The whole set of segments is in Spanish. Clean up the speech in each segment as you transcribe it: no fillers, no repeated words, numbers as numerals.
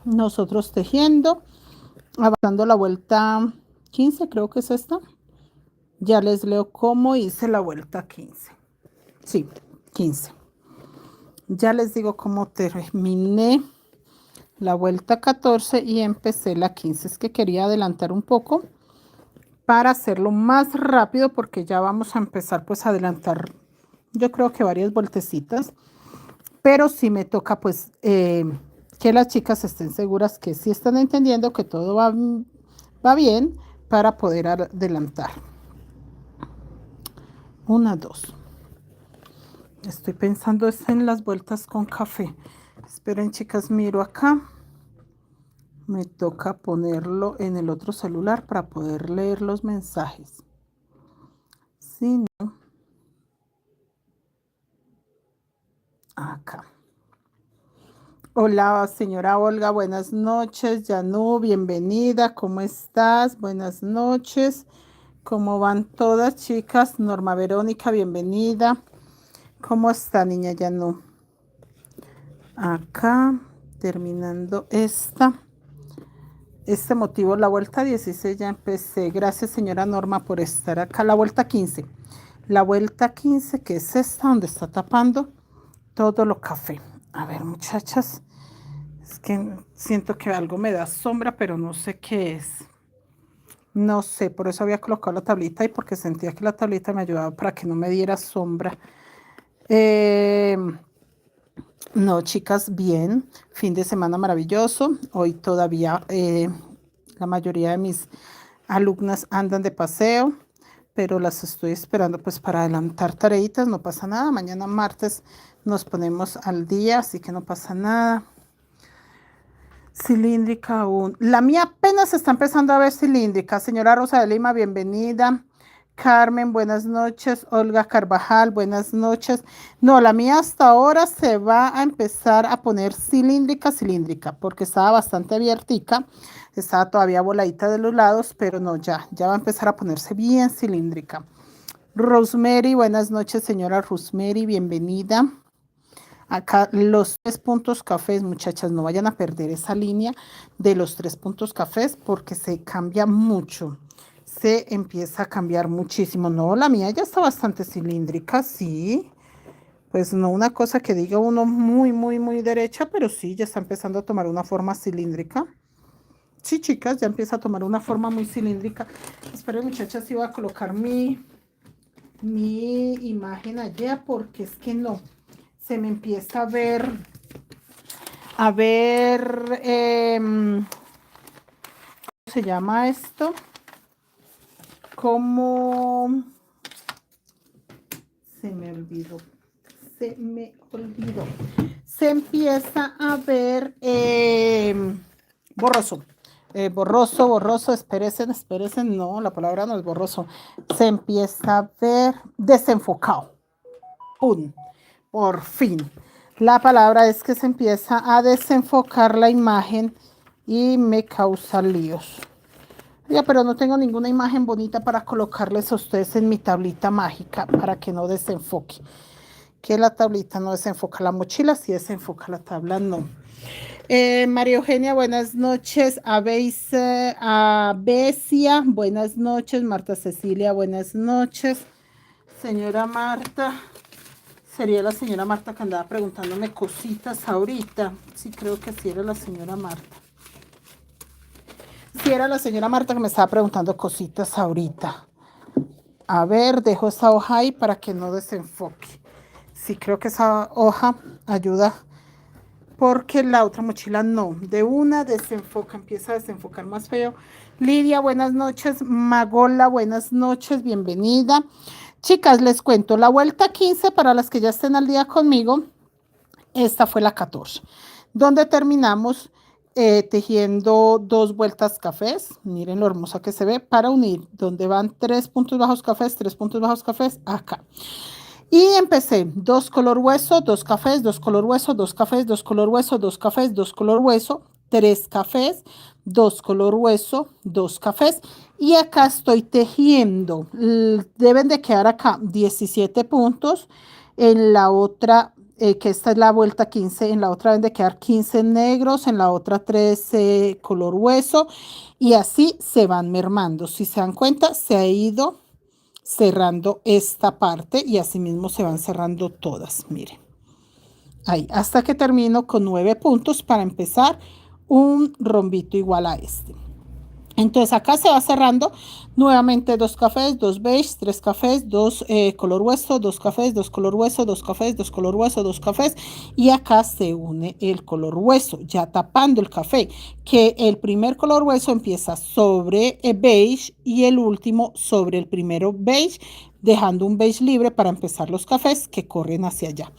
nosotros tejiendo, avanzando la vuelta 15, creo que es esta. Ya les leo cómo hice la vuelta 15. Sí, 15. Ya les digo cómo terminé la vuelta 14 y empecé la 15. Es que quería adelantar un poco para hacerlo más rápido porque ya vamos a empezar pues a adelantar, yo creo que varias vueltecitas, pero sí me toca pues que las chicas estén seguras que sí están entendiendo que todo va bien para poder adelantar. 1, 2. Estoy pensando es en las vueltas con café. Esperen, chicas, miro acá. Me toca ponerlo en el otro celular para poder leer los mensajes. Sí, no. Acá. Hola, señora Olga, buenas noches. Yanú, bienvenida. ¿Cómo estás? Buenas noches. ¿Cómo van todas, chicas? Norma Verónica, bienvenida. ¿Cómo está, niña Yanú? Acá, terminando este motivo, la vuelta 16 ya empecé. Gracias, señora Norma, por estar acá. La vuelta 15. La vuelta 15, que es esta, donde está tapando todo lo café. A ver, muchachas. Es que siento que algo me da sombra, pero no sé qué es. No sé, por eso había colocado la tablita y porque sentía que la tablita me ayudaba para que no me diera sombra. No, chicas, bien. Fin de semana maravilloso. Hoy todavía la mayoría de mis alumnas andan de paseo, pero las estoy esperando pues para adelantar tareitas. No pasa nada. Mañana martes nos ponemos al día, así que no pasa nada. Cilíndrica aún. La mía apenas está empezando a ver cilíndrica. Señora Rosa de Lima, bienvenida. Carmen, buenas noches. Olga Carvajal, buenas noches. No, la mía hasta ahora se va a empezar a poner cilíndrica, porque estaba bastante abiertica. Estaba todavía voladita de los lados, pero no, ya va a empezar a ponerse bien cilíndrica. Rosemary, buenas noches, señora Rosemary, bienvenida. Acá los 3 puntos cafés, muchachas, no vayan a perder esa línea de los 3 puntos cafés porque se cambia mucho. Se empieza a cambiar muchísimo. No, la mía ya está bastante cilíndrica, sí. Pues no una cosa que diga uno muy derecha, pero sí, ya está empezando a tomar una forma cilíndrica. Sí, chicas, ya empieza a tomar una forma muy cilíndrica. Esperen, muchachas, si voy a colocar mi imagen allá porque es que no. Se me empieza a ver, ¿cómo se llama esto? Como, se me olvidó, se empieza a ver borroso. Borroso, espérense, no, la palabra no es borroso, se empieza a ver desenfocado. Por fin. La palabra es que se empieza a desenfocar la imagen y me causa líos. Ya, pero no tengo ninguna imagen bonita para colocarles a ustedes en mi tablita mágica para que no desenfoque. Que la tablita no desenfoca la mochila, si desenfoca la tabla, no. María Eugenia, buenas noches. Abesia, buenas noches. Marta Cecilia, buenas noches. Señora Marta. Sería la señora Marta que andaba preguntándome cositas ahorita. Sí, creo que sí era la señora Marta. Sí era la señora Marta que me estaba preguntando cositas ahorita. A ver, dejo esa hoja ahí para que no desenfoque. Sí, creo que esa hoja ayuda porque la otra mochila no. De una desenfoca, empieza a desenfocar más feo. Lidia, buenas noches. Magola, buenas noches, bienvenida. Chicas, les cuento, la vuelta 15 para las que ya estén al día conmigo, esta fue la 14, donde terminamos tejiendo 2 vueltas cafés. Miren lo hermosa que se ve para unir, donde van 3 puntos bajos cafés, 3 puntos bajos cafés, acá. Y empecé 2 color hueso, 2 cafés, 2 color hueso, 2 cafés, 2 color hueso, 2 cafés, 2 color hueso, 3 cafés, 2 color hueso, 2 cafés. Y acá estoy tejiendo. Deben de quedar acá 17 puntos. En la otra que esta es la vuelta 15, en la otra deben de quedar 15 negros, en la otra 13 color hueso y así se van mermando. Si se dan cuenta, se ha ido cerrando esta parte y así mismo se van cerrando todas, miren. Ahí, hasta que termino con 9 puntos para empezar un rombito igual a este. Entonces acá se va cerrando nuevamente 2 cafés, 2 beige, 3 cafés, 2 color hueso, 2 cafés, 2 color hueso, 2 cafés, 2 color hueso, 2 cafés y acá se une el color hueso ya tapando el café, que el primer color hueso empieza sobre el beige y el último sobre el primero beige, dejando un beige libre para empezar los cafés que corren hacia allá.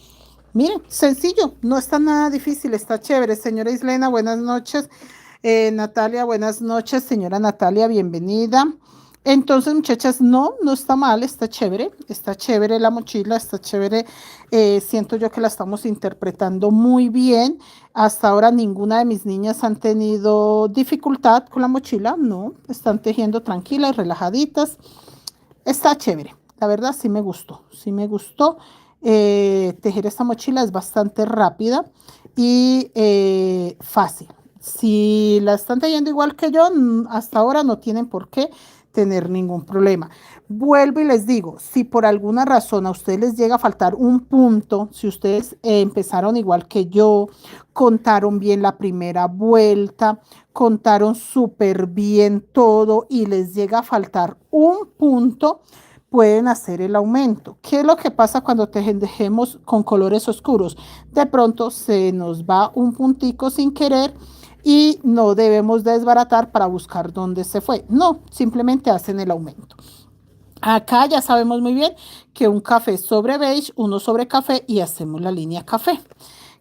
Miren, sencillo, no está nada difícil, está chévere. Señora Islena, buenas noches. Natalia, buenas noches. Señora Natalia, bienvenida. Entonces, muchachas, no está mal, está chévere la mochila, está chévere. Siento yo que la estamos interpretando muy bien. Hasta ahora ninguna de mis niñas han tenido dificultad con la mochila, no, están tejiendo tranquilas, relajaditas. Está chévere, la verdad sí me gustó, sí me gustó. Tejer esta mochila es bastante rápida y fácil. Si la están tejiendo igual que yo, hasta ahora no tienen por qué tener ningún problema. Vuelvo y les digo, si por alguna razón a ustedes les llega a faltar un punto, si ustedes empezaron igual que yo, contaron bien la primera vuelta, contaron súper bien todo y les llega a faltar un punto, pueden hacer el aumento. ¿Qué es lo que pasa cuando tejemos con colores oscuros? De pronto se nos va un puntico sin querer y no debemos desbaratar para buscar dónde se fue. No, simplemente hacen el aumento. Acá ya sabemos muy bien que un café sobre beige, uno sobre café y hacemos la línea café,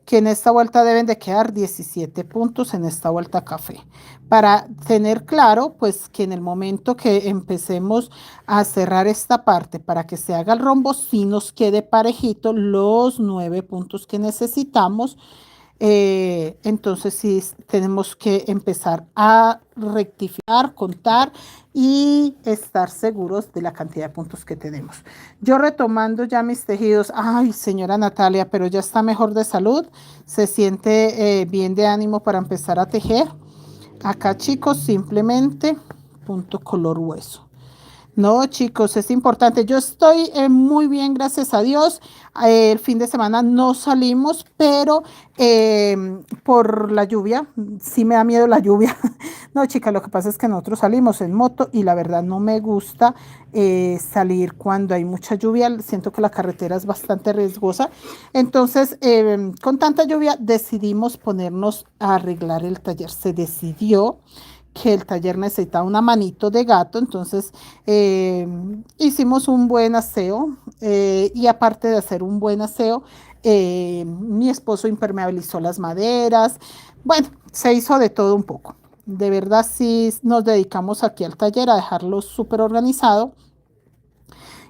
que en esta vuelta deben de quedar 17 puntos en esta vuelta café. Para tener claro, pues que en el momento que empecemos a cerrar esta parte para que se haga el rombo, sí nos quede parejito los 9 puntos que necesitamos. Entonces sí tenemos que empezar a rectificar, contar y estar seguros de la cantidad de puntos que tenemos. Yo retomando ya mis tejidos, ay señora Natalia, pero ya está mejor de salud, se siente bien de ánimo para empezar a tejer. Acá chicos, simplemente punto color hueso. No, chicos, es importante. Yo estoy muy bien, gracias a Dios. El fin de semana no salimos, pero por la lluvia, sí me da miedo la lluvia. No, chicas, lo que pasa es que nosotros salimos en moto y la verdad no me gusta salir cuando hay mucha lluvia. Siento que la carretera es bastante riesgosa. Entonces, con tanta lluvia decidimos ponernos a arreglar el taller. Se decidió que el taller necesitaba una manito de gato, entonces hicimos un buen aseo y aparte de hacer un buen aseo, mi esposo impermeabilizó las maderas, bueno, se hizo de todo un poco. De verdad sí nos dedicamos aquí al taller a dejarlo súper organizado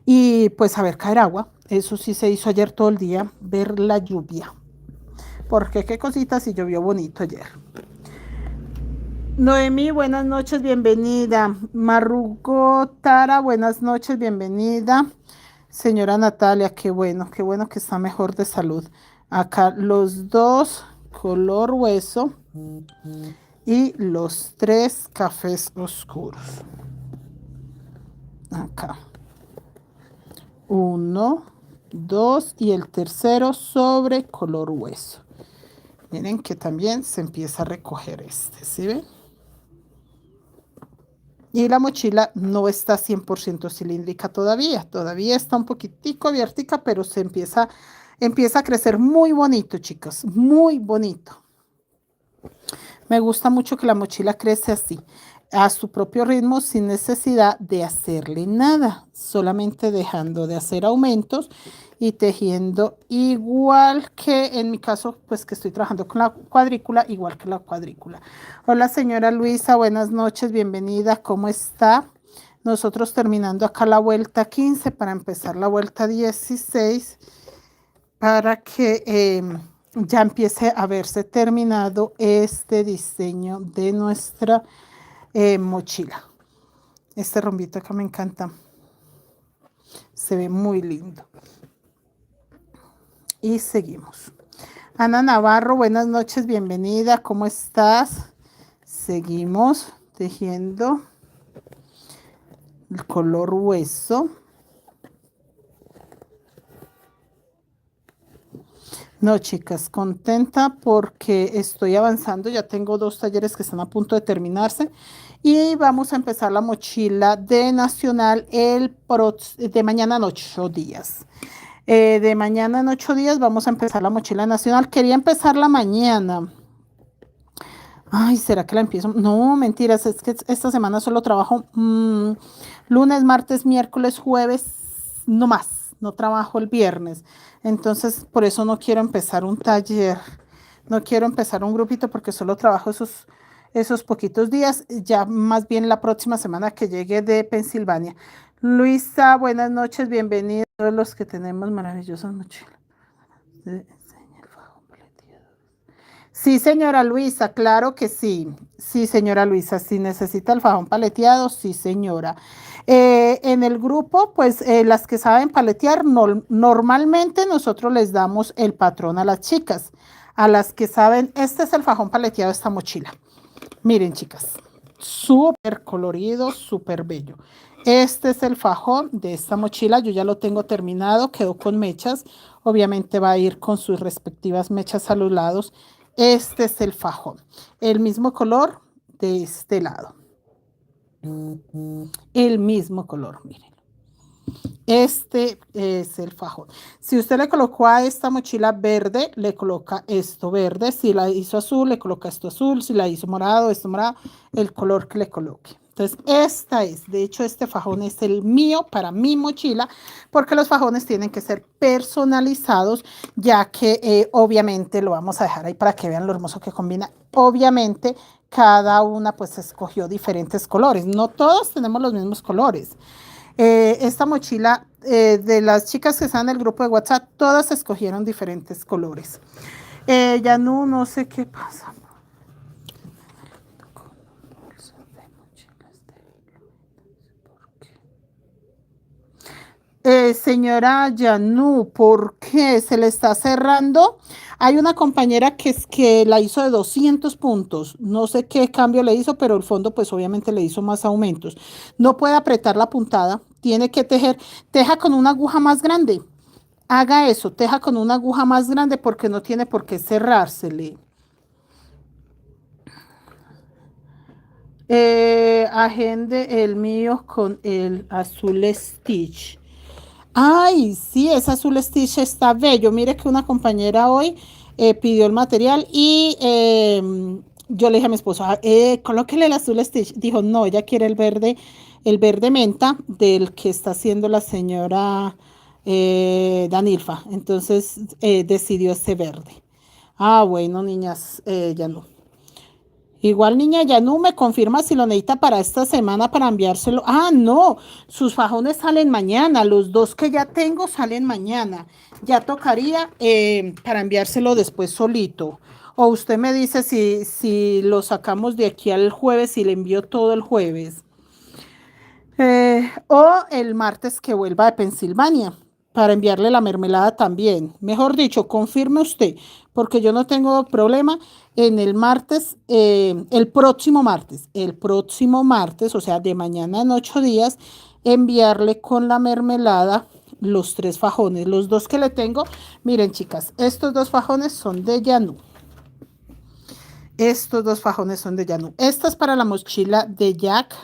y pues a ver caer agua. Eso sí se hizo ayer todo el día, ver la lluvia. Porque qué cositas y llovió bonito ayer. Noemí, buenas noches, bienvenida. Marrugo Tara, buenas noches, bienvenida. Señora Natalia, qué bueno que está mejor de salud. Acá los dos color hueso y los 3 cafés oscuros. Acá. 1, 2 y el tercero sobre color hueso. Miren que también se empieza a recoger este, ¿sí ven? Y la mochila no está 100% cilíndrica todavía. Todavía está un poquitico abiertica, pero empieza a crecer muy bonito, chicos. Muy bonito. Me gusta mucho que la mochila crece así, a su propio ritmo, sin necesidad de hacerle nada. Solamente dejando de hacer aumentos y tejiendo igual que en mi caso, pues que estoy trabajando con la cuadrícula, igual que la cuadrícula. Hola señora Luisa, buenas noches, bienvenida, ¿cómo está? Nosotros terminando acá la vuelta 15 para empezar la vuelta 16 para que ya empiece a verse terminado este diseño de nuestra mochila. Este rombito acá me encanta, se ve muy lindo. y seguimos. Ana Navarro, buenas noches, bienvenida, ¿cómo estás? Seguimos tejiendo el color hueso. No, chicas, contenta porque estoy avanzando, ya tengo 2 talleres que están a punto de terminarse y vamos a empezar la mochila de Nacional de mañana en 8 días. De mañana en 8 días vamos a empezar la mochila nacional. Quería empezarla mañana. Ay, ¿será que la empiezo? No, mentiras, es que esta semana solo trabajo lunes, martes, miércoles, jueves, no más, no trabajo el viernes. Entonces, por eso no quiero empezar un taller, no quiero empezar un grupito porque solo trabajo esos poquitos días, ya más bien la próxima semana que llegue de Pensilvania. Luisa, buenas noches, bienvenidos a todos los que tenemos maravillosas mochilas. Sí, señora Luisa, claro que sí. Sí, señora Luisa, si necesita el fajón paleteado, sí, señora. En el grupo, pues las que saben paletear, normalmente nosotros les damos el patrón a las chicas. A las que saben, este es el fajón paleteado de esta mochila. Miren, chicas, súper colorido, súper bello. Este es el fajón de esta mochila. Yo ya lo tengo terminado, quedó con mechas. Obviamente va a ir con sus respectivas mechas a los lados. Este es el fajón. El mismo color de este lado. El mismo color, miren. Este es el fajón. Si usted le colocó a esta mochila verde, le coloca esto verde. Si la hizo azul, le coloca esto azul. Si la hizo morado, esto morado. El color que le coloque. Entonces, esta es, de hecho, este fajón es el mío para mi mochila, porque los fajones tienen que ser personalizados, ya que obviamente lo vamos a dejar ahí para que vean lo hermoso que combina. Obviamente, cada una pues escogió diferentes colores. No todos tenemos los mismos colores. Esta mochila de las chicas que están en el grupo de WhatsApp, todas escogieron diferentes colores. Ya no sé qué pasa. Señora Yanú, ¿por qué se le está cerrando? Hay una compañera que la hizo de 200 puntos. No sé qué cambio le hizo, pero el fondo pues obviamente le hizo más aumentos. No puede apretar la puntada, tiene que tejer. Teja con una aguja más grande. Haga eso, teja con una aguja más grande porque no tiene por qué cerrársele. Agende el mío con el azul Stitch. Ay, sí, ese azul Stitch está bello. Mire que una compañera hoy pidió el material y yo le dije a mi esposo, colóquele el azul Stitch. Dijo, no, ella quiere el verde menta del que está haciendo la señora Danilfa. Entonces decidió ese verde. Ah, bueno, niñas, ya no. Igual, niña, ya no me confirma si lo necesita para esta semana para enviárselo. Ah, no, sus fajones salen mañana. Los 2 que ya tengo salen mañana. Ya tocaría para enviárselo después solito. O usted me dice si lo sacamos de aquí al jueves y le envío todo el jueves. O el martes que vuelva de Pensilvania para enviarle la mermelada también. Mejor dicho, confirme usted, porque yo no tengo problema en el martes, el próximo martes, o sea, de mañana en 8 días, enviarle con la mermelada los 3 fajones. Los 2 que le tengo, miren chicas, estos 2 fajones son de Yanú. Estos 2 fajones son de Yanú. Esta es para la mochila de Jack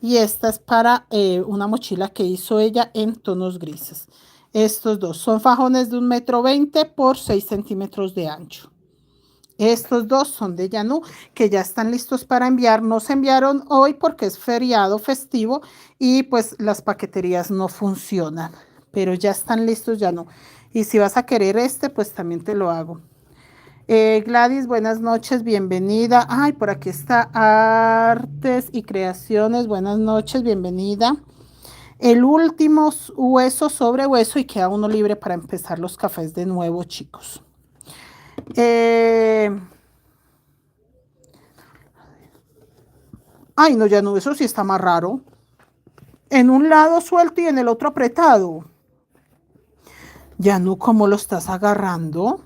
y esta es para una mochila que hizo ella en tonos grises. Estos 2 son fajones de 1,20 m por 6 centímetros de ancho. Estos 2 son de Yanú, que ya están listos para enviar. No se enviaron hoy porque es feriado festivo y pues las paqueterías no funcionan, pero ya están listos Yanú. Y si vas a querer este, pues también te lo hago. Gladys, buenas noches, bienvenida. Ay, por aquí está Artes y Creaciones, buenas noches, bienvenida. El último hueso sobre hueso y queda uno libre para empezar los cafés de nuevo, chicos. Ay, no, ya no, eso sí está más raro. En un lado suelto y en el otro apretado. Yanu, ¿cómo lo estás agarrando?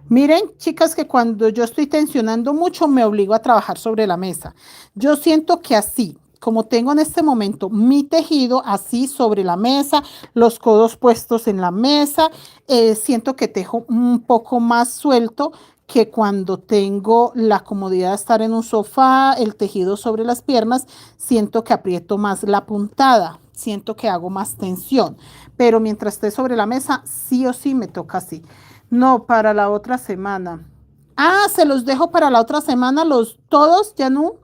Miren, chicas, que cuando yo estoy tensionando mucho, me obligo a trabajar sobre la mesa. Yo siento que así, como tengo en este momento mi tejido así sobre la mesa, los codos puestos en la mesa, siento que tejo un poco más suelto que cuando tengo la comodidad de estar en un sofá, el tejido sobre las piernas, siento que aprieto más la puntada, siento que hago más tensión, pero mientras esté sobre la mesa, sí o sí me toca así. No, para la otra semana. Ah, se los dejo para la otra semana, los todos, ya no,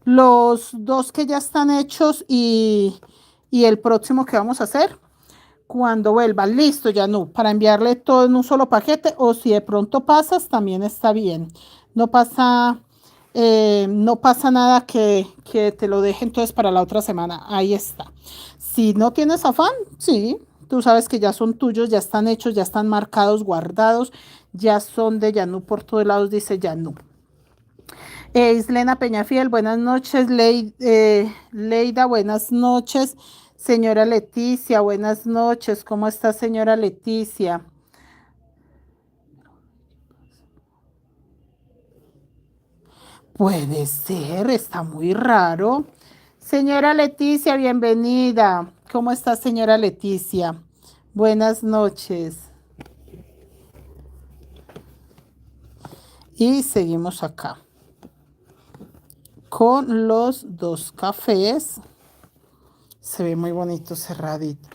los dos que ya están hechos y el próximo que vamos a hacer cuando vuelva. Listo, ya no, para enviarle todo en un solo paquete o si de pronto pasas, también está bien. No pasa, no pasa nada que te lo deje entonces para la otra semana. Ahí está. Si no tienes afán, sí, tú sabes que ya son tuyos, ya están hechos, ya están marcados, guardados, ya son de Yanú por todos lados, dice Yanú. Islena Peñafiel, buenas noches. Leida, buenas noches. Señora Leticia, buenas noches. ¿Cómo está, señora Leticia? Puede ser, está muy raro. Señora Leticia, bienvenida. ¿Cómo está, señora Leticia? Buenas noches. Y seguimos acá con los dos cafés. Se ve muy bonito cerradito.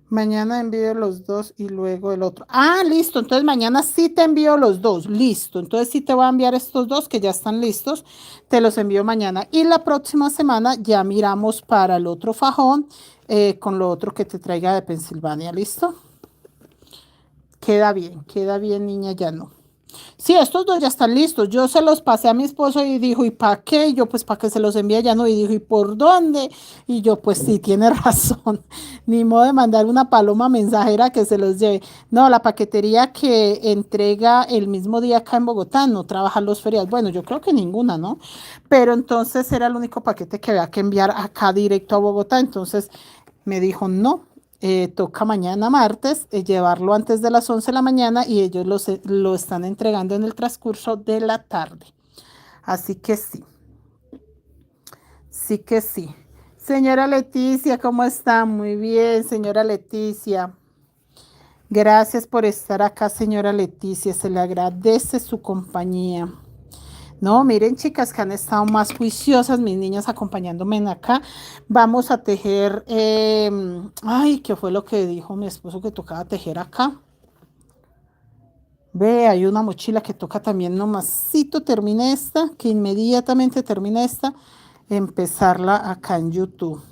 Mañana envío los dos y luego el otro. Ah, listo. Entonces mañana sí te envío los dos. Listo. Entonces sí te voy a enviar estos dos que ya están listos. Te los envío mañana. Y la próxima semana ya miramos para el otro fajón con lo otro que te traiga de Pensilvania. ¿Listo? Queda bien, niña, ya no. Sí, estos dos ya están listos. Yo se los pasé a mi esposo y dijo, ¿y para qué? Y yo, pues para que se los envíe ya no. Y dijo, ¿y por dónde? Y yo, pues sí, tiene razón. Ni modo de mandar una paloma mensajera que se los lleve. No, la paquetería que entrega el mismo día acá en Bogotá no trabaja los feriados. Bueno, yo creo que ninguna, ¿no? Pero entonces era el único paquete que había que enviar acá directo a Bogotá. Entonces me dijo, no, toca mañana martes llevarlo antes de las 11 de la mañana y ellos lo están entregando en el transcurso de la tarde. Así que sí, sí que sí. Señora Leticia, ¿cómo está? Muy bien, señora Leticia. Gracias por estar acá, señora Leticia. Se le agradece su compañía. No, miren, chicas, que han estado más juiciosas mis niñas acompañándome en acá. Vamos a tejer, ay, ¿qué fue lo que dijo mi esposo que tocaba tejer acá? Ve, hay una mochila que toca también nomasito, termine esta, que inmediatamente termine esta, empezarla acá en YouTube.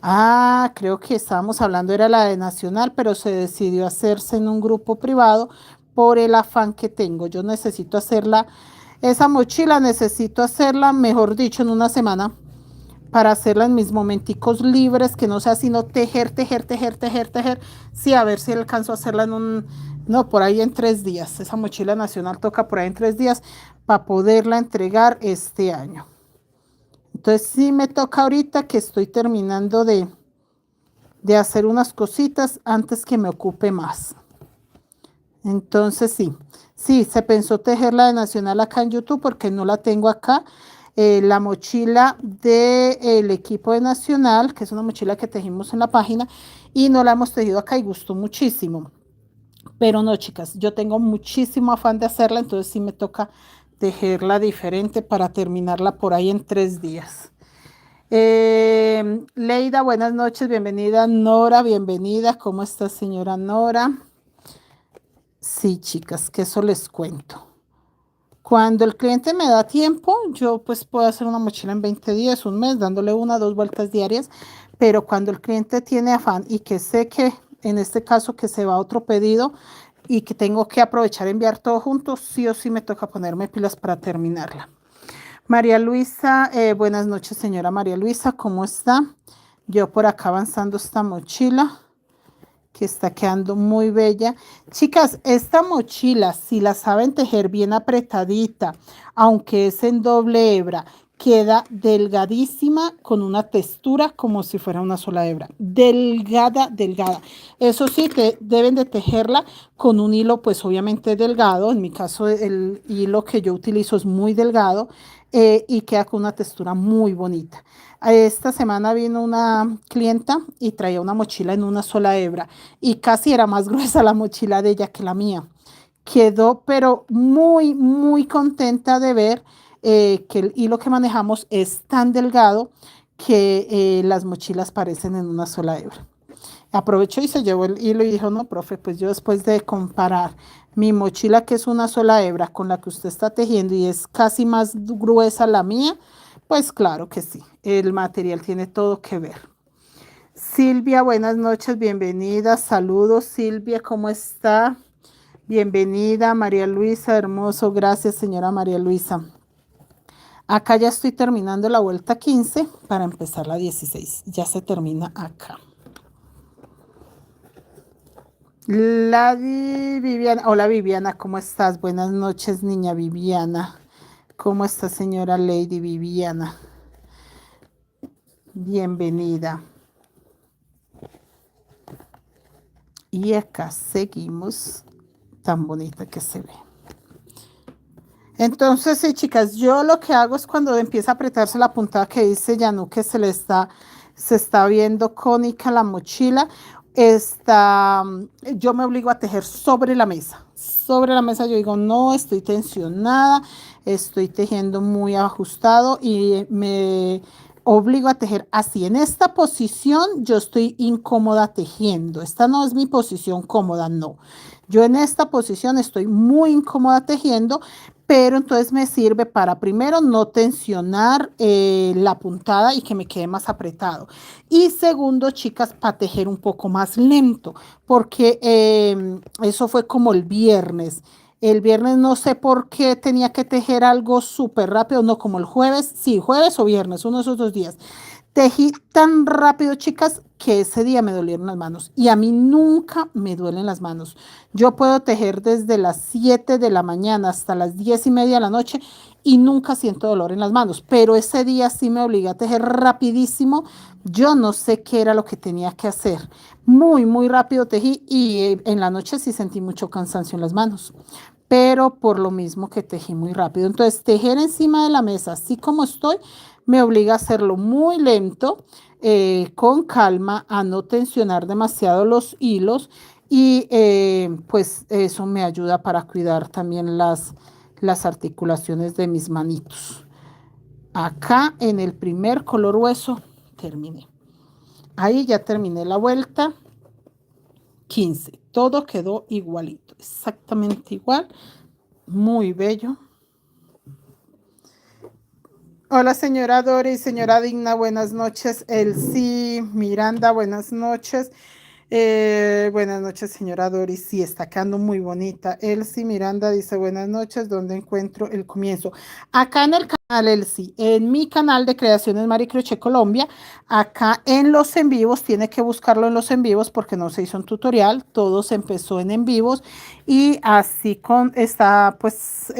Ah, creo que estábamos hablando, era la de Nacional, pero se decidió hacerse en un grupo privado por el afán que tengo. Yo necesito hacerla, esa mochila necesito hacerla, mejor dicho, en una semana para hacerla en mis momenticos libres, que no sea sino tejer, tejer, tejer, tejer, tejer. Sí, a ver si alcanzo a hacerla en un, no, por ahí en 3 días. Esa mochila nacional toca por ahí en 3 días para poderla entregar este año. Entonces sí me toca ahorita que estoy terminando de hacer unas cositas antes que me ocupe más. Entonces sí, sí, se pensó tejerla de Nacional acá en YouTube porque no la tengo acá. La mochila del equipo de Nacional, que es una mochila que tejimos en la página y no la hemos tejido acá y gustó muchísimo. Pero no, chicas, yo tengo muchísimo afán de hacerla, entonces sí me toca tejerla diferente para terminarla por ahí en 3 días. Leida, buenas noches, bienvenida. Nora, bienvenida. ¿Cómo está, señora Nora? Sí, chicas, que eso les cuento. Cuando el cliente me da tiempo, yo pues puedo hacer una mochila en 20 días, un mes, dándole 1 o 2 vueltas diarias, pero cuando el cliente tiene afán y que sé que en este caso que se va a otro pedido y que tengo que aprovechar y enviar todo junto, sí o sí me toca ponerme pilas para terminarla. María Luisa, buenas noches, señora María Luisa, ¿cómo está? Yo por acá avanzando esta mochila que está quedando muy bella. Chicas, esta mochila, si la saben tejer bien apretadita, aunque es en doble hebra, queda delgadísima con una textura como si fuera una sola hebra, delgada, delgada. Eso sí, deben de tejerla con un hilo pues obviamente delgado, en mi caso el hilo que yo utilizo es muy delgado y queda con una textura muy bonita. Esta semana vino una clienta y traía una mochila en una sola hebra y casi era más gruesa la mochila de ella que la mía. Quedó pero muy, muy contenta de ver que el hilo que manejamos es tan delgado que las mochilas parecen en una sola hebra. Aprovechó y se llevó el hilo y dijo, no, profe, pues yo después de comparar mi mochila que es una sola hebra con la que usted está tejiendo y es casi más gruesa la mía, pues claro que sí, el material tiene todo que ver. Silvia, buenas noches, bienvenida, saludos Silvia, ¿cómo está? Bienvenida, María Luisa, hermoso, gracias señora María Luisa. Acá ya estoy terminando la vuelta 15 para empezar la 16. Ya se termina acá. Viviana. Hola Viviana, ¿cómo estás? Buenas noches, niña Viviana. ¿Cómo está, señora Lady Viviana? Bienvenida. Y acá seguimos. Tan bonita que se ve. Entonces, sí, chicas, yo lo que hago es cuando empieza a apretarse la puntada que dice Yanu que se está viendo cónica la mochila, yo me obligo a tejer sobre la mesa. Sobre la mesa yo digo, no, estoy tensionada, estoy tejiendo muy ajustado y me obligo a tejer así. En esta posición yo estoy incómoda tejiendo. Esta no es mi posición cómoda, no. Yo en esta posición estoy muy incómoda tejiendo, pero entonces me sirve para primero no tensionar la puntada y que me quede más apretado. Y segundo, chicas, para tejer un poco más lento, porque eso fue como el viernes. El viernes no sé por qué tenía que tejer algo súper rápido, no como el jueves, sí, jueves o viernes, uno de esos 2 días. Tejí tan rápido, chicas, que ese día me dolieron las manos y a mí nunca me duelen las manos. Yo puedo tejer desde las 7 de la mañana hasta las 10:30 de la noche y nunca siento dolor en las manos, pero ese día sí me obligué a tejer rapidísimo. Yo no sé qué era lo que tenía que hacer. Muy, muy rápido tejí y en la noche sí sentí mucho cansancio en las manos, pero por lo mismo que tejí muy rápido. Entonces, tejer encima de la mesa, así como estoy, me obliga a hacerlo muy lento, con calma, a no tensionar demasiado los hilos y pues eso me ayuda para cuidar también las articulaciones de mis manitos. Acá en el primer color hueso terminé. Ahí ya terminé la vuelta 15. Todo quedó igualito, exactamente igual. Muy bello. Hola, señora Doris, señora Digna, buenas noches. Elsie, Miranda, buenas noches. Buenas noches, señora Doris. Sí, está quedando muy bonita. Elsie Miranda dice, buenas noches, ¿dónde encuentro el comienzo? Acá en el canal, Elsie, en mi canal de Creaciones Mari Crochet Colombia, acá en los en vivos, tiene que buscarlo en los en vivos porque no se hizo un tutorial, todo se empezó en vivos y así está pues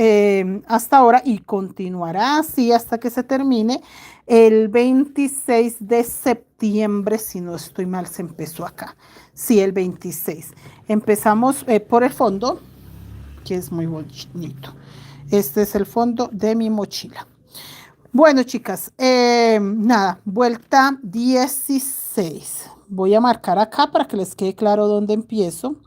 hasta ahora y continuará así hasta que se termine. El 26 de septiembre, si no estoy mal, se empezó acá. Sí, el 26. Empezamos por el fondo, que es muy bonito. Este es el fondo de mi mochila. Bueno, chicas, nada, vuelta 16. Voy a marcar acá para que les quede claro dónde empiezo.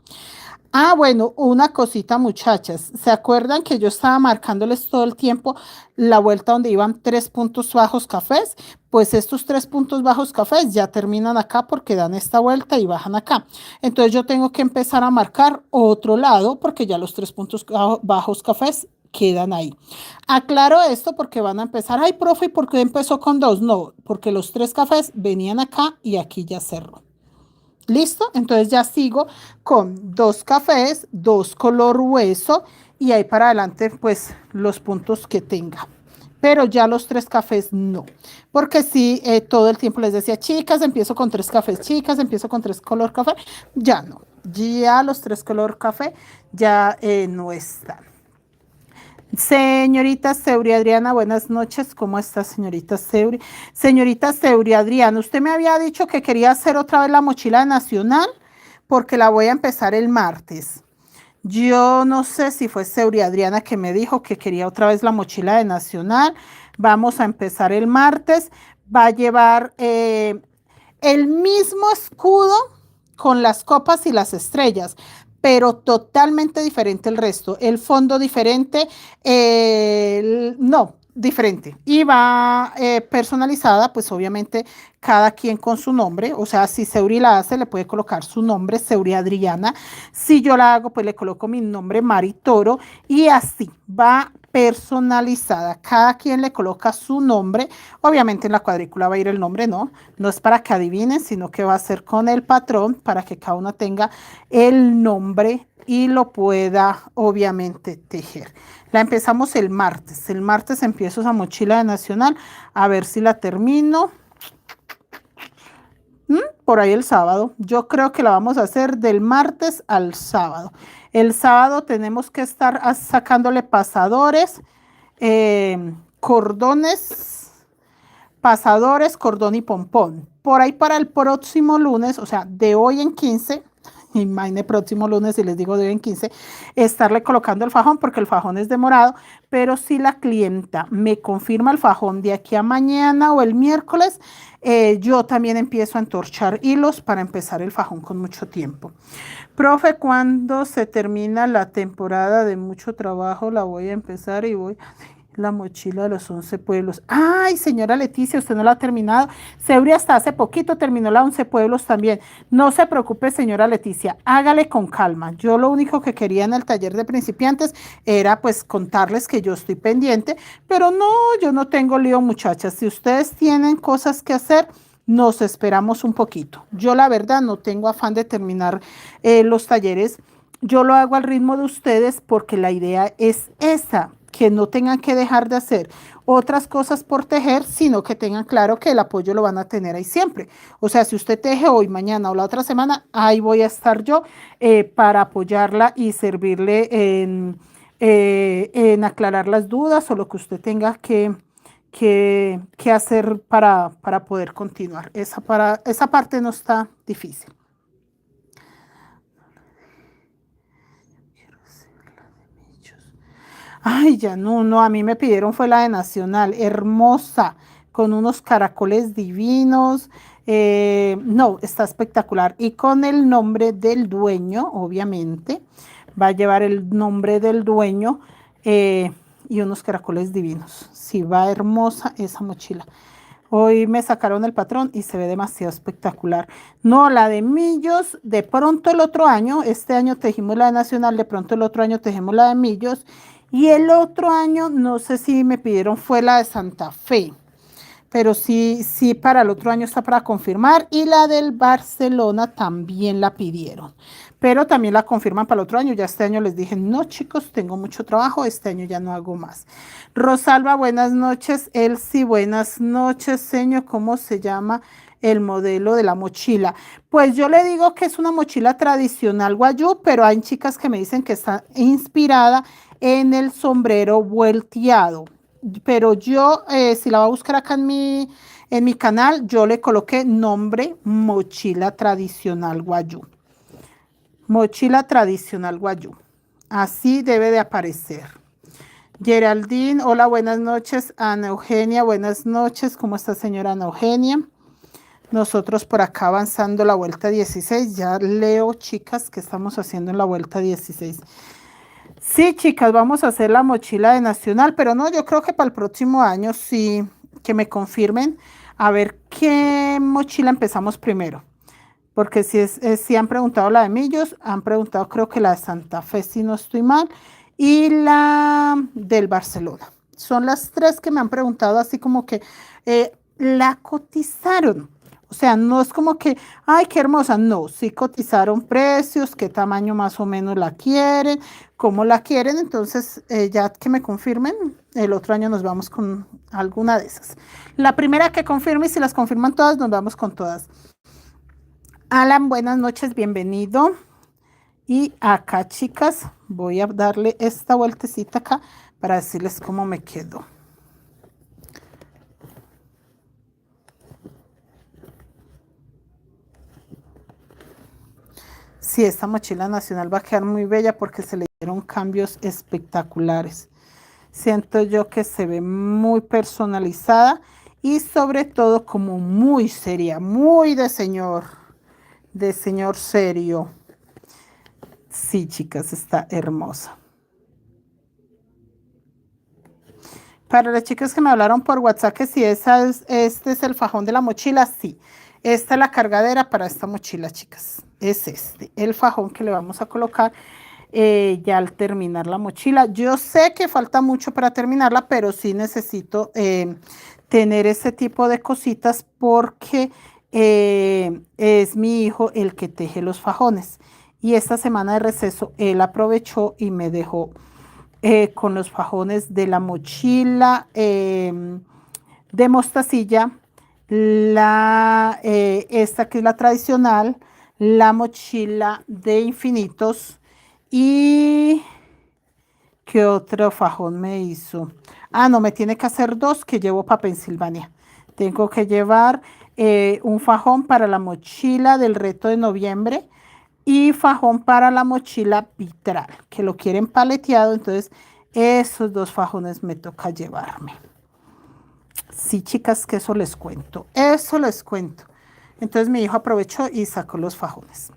Ah, bueno, una cosita, muchachas. ¿Se acuerdan que yo estaba marcándoles todo el tiempo la vuelta donde iban 3 puntos bajos cafés? Pues estos 3 puntos bajos cafés ya terminan acá porque dan esta vuelta y bajan acá. Entonces yo tengo que empezar a marcar otro lado porque ya los 3 puntos bajos cafés quedan ahí. Aclaro esto porque van a empezar, ay, profe, ¿por qué empezó con 2? No, porque los 3 cafés venían acá y aquí ya cerró. ¿Listo? Entonces ya sigo con 2 cafés, 2 color hueso y ahí para adelante pues los puntos que tenga. Pero ya los 3 cafés no. Porque sí, todo el tiempo les decía, chicas, empiezo con 3 cafés, chicas, empiezo con 3 color café. Ya no. Ya los 3 color café ya no están. Señorita Seuri Adriana, buenas noches. ¿Cómo está, señorita Seuri? Señorita Seuri Adriana, usted me había dicho que quería hacer otra vez la mochila nacional porque la voy a empezar el martes. Yo no sé si fue Seuri Adriana que me dijo que quería otra vez la mochila de Nacional. Vamos a empezar el martes. Va a llevar el mismo escudo con las copas y las estrellas, pero totalmente diferente el resto. El fondo diferente, no, diferente. Y va personalizada, pues obviamente cada quien con su nombre. O sea, si Seuri la hace, le puede colocar su nombre, Seuri Adriana. Si yo la hago, pues le coloco mi nombre, Mari Toro. Y así va personalizada. Cada quien le coloca su nombre. Obviamente en la cuadrícula va a ir el nombre, ¿no? No es para que adivinen, sino que va a ser con el patrón para que cada uno tenga el nombre y lo pueda obviamente tejer. La empezamos el martes. El martes empiezo esa mochila de Nacional. A ver si la termino. Por ahí el sábado. Yo creo que la vamos a hacer del martes al sábado. El sábado tenemos que estar sacándole pasadores, cordones, pasadores, cordón y pompón. Por ahí para el próximo lunes, o sea, de hoy en 15, imagine próximo lunes y les digo de hoy en 15, estarle colocando el fajón porque el fajón es demorado, pero si la clienta me confirma el fajón de aquí a mañana o el miércoles, yo también empiezo a entorchar hilos para empezar el fajón con mucho tiempo. Profe, cuando se termina la temporada de mucho trabajo, la voy a empezar y voy la mochila de los 11 pueblos. Ay, señora Leticia, usted no la ha terminado. Seuri hasta hace poquito terminó la 11 pueblos también. No se preocupe, señora Leticia, hágale con calma. Yo lo único que quería en el taller de principiantes era pues contarles que yo estoy pendiente, pero no, yo no tengo lío, muchachas. Si ustedes tienen cosas que hacer, nos esperamos un poquito. Yo la verdad no tengo afán de terminar los talleres. Yo lo hago al ritmo de ustedes porque la idea es esa, que no tengan que dejar de hacer otras cosas por tejer, sino que tengan claro que el apoyo lo van a tener ahí siempre. O sea, si usted teje hoy, mañana o la otra semana, ahí voy a estar yo para apoyarla y servirle en aclarar las dudas o lo que usted tenga que hacer para poder continuar. Esa parte no está difícil. Ay, ya no, a mí me pidieron fue la de Nacional, hermosa, con unos caracoles divinos. No, está espectacular. Y con el nombre del dueño, obviamente, va a llevar el nombre del dueño y unos caracoles divinos. Sí, va hermosa esa mochila. Hoy me sacaron el patrón y se ve demasiado espectacular. No, la de Millos, de pronto el otro año, este año tejimos la de Nacional, de pronto el otro año tejimos la de Millos. Y el otro año, no sé si me pidieron, fue la de Santa Fe. Pero sí, para el otro año está para confirmar. Y la del Barcelona también la pidieron. Pero también la confirman para el otro año. Ya este año les dije, no chicos, tengo mucho trabajo. Este año ya no hago más. Rosalba, buenas noches. Elsie, buenas noches. Señor, ¿cómo se llama el modelo de la mochila? Pues yo le digo que es una mochila tradicional guayú, pero hay chicas que me dicen que está inspirada en el sombrero volteado. Pero yo, si la va a buscar acá en mi canal, yo le coloqué nombre mochila tradicional guayú. Mochila tradicional guayú. Así debe de aparecer. Geraldine, hola, buenas noches. Ana Eugenia, buenas noches. ¿Cómo está, señora Ana Eugenia? Nosotros por acá avanzando la vuelta 16. Ya leo, chicas, que estamos haciendo en la vuelta 16. Sí, chicas, vamos a hacer la mochila de Nacional, pero no, yo creo que para el próximo año sí, que me confirmen a ver qué mochila empezamos primero. Porque si han preguntado la de Millos, han preguntado creo que la de Santa Fe, si no estoy mal, y la del Barcelona. Son las tres que me han preguntado así como que la cotizaron. O sea, no es como que, ay, qué hermosa. No, sí cotizaron precios, qué tamaño más o menos la quieren, cómo la quieren. Entonces, ya que me confirmen, el otro año nos vamos con alguna de esas. La primera que confirme, y si las confirman todas, nos vamos con todas. Alan, buenas noches, bienvenido. Y acá, chicas, voy a darle esta vueltecita acá para decirles cómo me quedó. Sí, esta mochila nacional va a quedar muy bella porque se le dieron cambios espectaculares. Siento yo que se ve muy personalizada y sobre todo como muy seria, muy de señor serio. Sí, chicas, está hermosa. Para las chicas que me hablaron por WhatsApp que si este es el fajón de la mochila, sí. Esta es la cargadera para esta mochila, chicas. Es este, el fajón que le vamos a colocar ya al terminar la mochila. Yo sé que falta mucho para terminarla, pero sí necesito tener ese tipo de cositas porque es mi hijo el que teje los fajones. Y esta semana de receso él aprovechó y me dejó con los fajones de la mochila de mostacilla, esta que es la tradicional, la mochila de infinitos y ¿qué otro fajón me hizo? Ah, no, me tiene que hacer dos que llevo para Pensilvania. Tengo que llevar un fajón para la mochila del reto de noviembre y fajón para la mochila vitral, que lo quieren paleteado, entonces esos dos fajones me toca llevarme. Sí, chicas, que eso les cuento, eso les cuento. Entonces mi hijo aprovechó y sacó los fajones.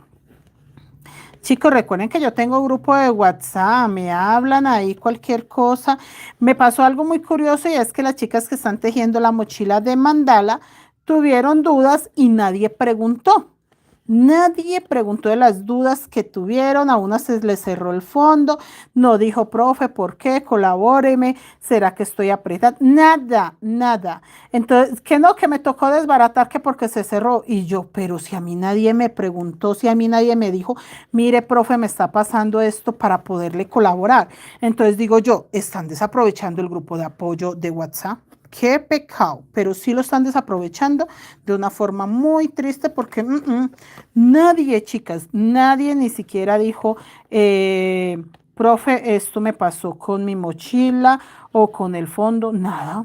Chicos, recuerden que yo tengo grupo de WhatsApp, me hablan ahí cualquier cosa. Me pasó algo muy curioso y es que las chicas que están tejiendo la mochila de mandala tuvieron dudas y nadie preguntó. Nadie preguntó de las dudas que tuvieron, a una se les cerró el fondo, no dijo, profe, ¿por qué? Colabóreme, ¿será que estoy apretada? Nada, nada. Entonces, que no, que me tocó desbaratar que porque se cerró. Y yo, pero si a mí nadie me preguntó, si a mí nadie me dijo, mire, profe, me está pasando esto para poderle colaborar. Entonces digo yo, están desaprovechando el grupo de apoyo de WhatsApp. Qué pecado, pero sí lo están desaprovechando de una forma muy triste porque nadie, chicas, nadie ni siquiera dijo, profe, esto me pasó con mi mochila o con el fondo, nada.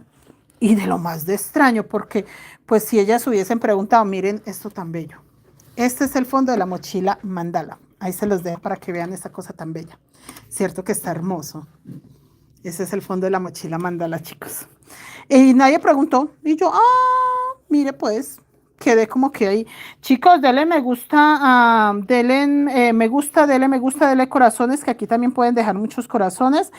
Y de lo más de extraño, porque pues si ellas hubiesen preguntado, miren esto tan bello. Este es el fondo de la mochila mandala. Ahí se los dejo para que vean esta cosa tan bella. Cierto que está hermoso. Ese es el fondo de la mochila mandala, chicos. Y nadie preguntó. Y yo, mire pues, quedé como que ahí. Chicos, denle me gusta, denle me gusta, denle corazones, que aquí también pueden dejar muchos corazones,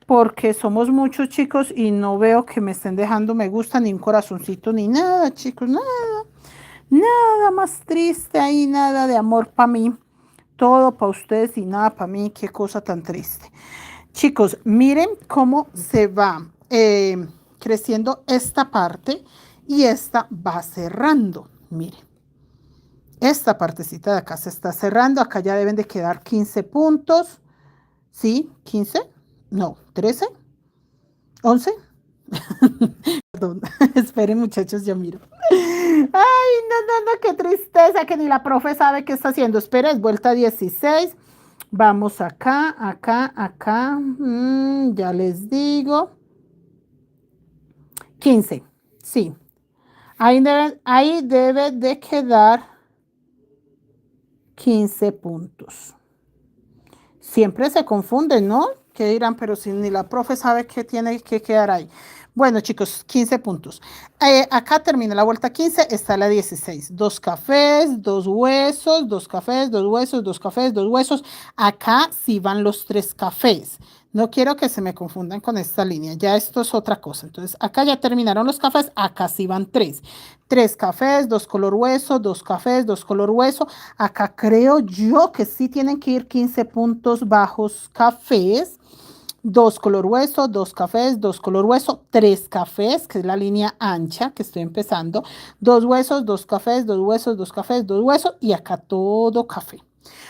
porque somos muchos chicos y no veo que me estén dejando me gusta, ni un corazoncito, ni nada, chicos, nada. Nada más triste ahí, nada de amor para mí. Todo para ustedes y nada para mí. Qué cosa tan triste. Chicos, miren cómo se va creciendo esta parte y esta va cerrando. Miren, esta partecita de acá se está cerrando. Acá ya deben de quedar 15 puntos. ¿Sí? ¿15? No, 13, 11. Perdón, esperen muchachos, yo miro. Ay, no, qué tristeza que ni la profe sabe qué está haciendo. Espera, es vuelta 16. Vamos acá, acá. Ya les digo. 15. Sí. Ahí debe de quedar 15 puntos. Siempre se confunden, ¿no? ¿Qué dirán? Pero si ni la profe sabe qué tiene que quedar ahí. Bueno, chicos, 15 puntos. Acá termina la vuelta 15, está la 16. Dos cafés, dos huesos, dos cafés, dos huesos, dos cafés, dos huesos. Acá sí van los tres cafés. No quiero que se me confundan con esta línea. Ya esto es otra cosa. Entonces, acá ya terminaron los cafés. Acá sí van tres. Tres cafés, dos color hueso, dos cafés, dos color hueso. Acá creo yo que sí tienen que ir 15 puntos bajos cafés. Dos color hueso, dos cafés, dos color hueso, tres cafés, que es la línea ancha que estoy empezando, dos huesos, dos cafés, dos huesos, dos cafés, dos huesos y acá todo café.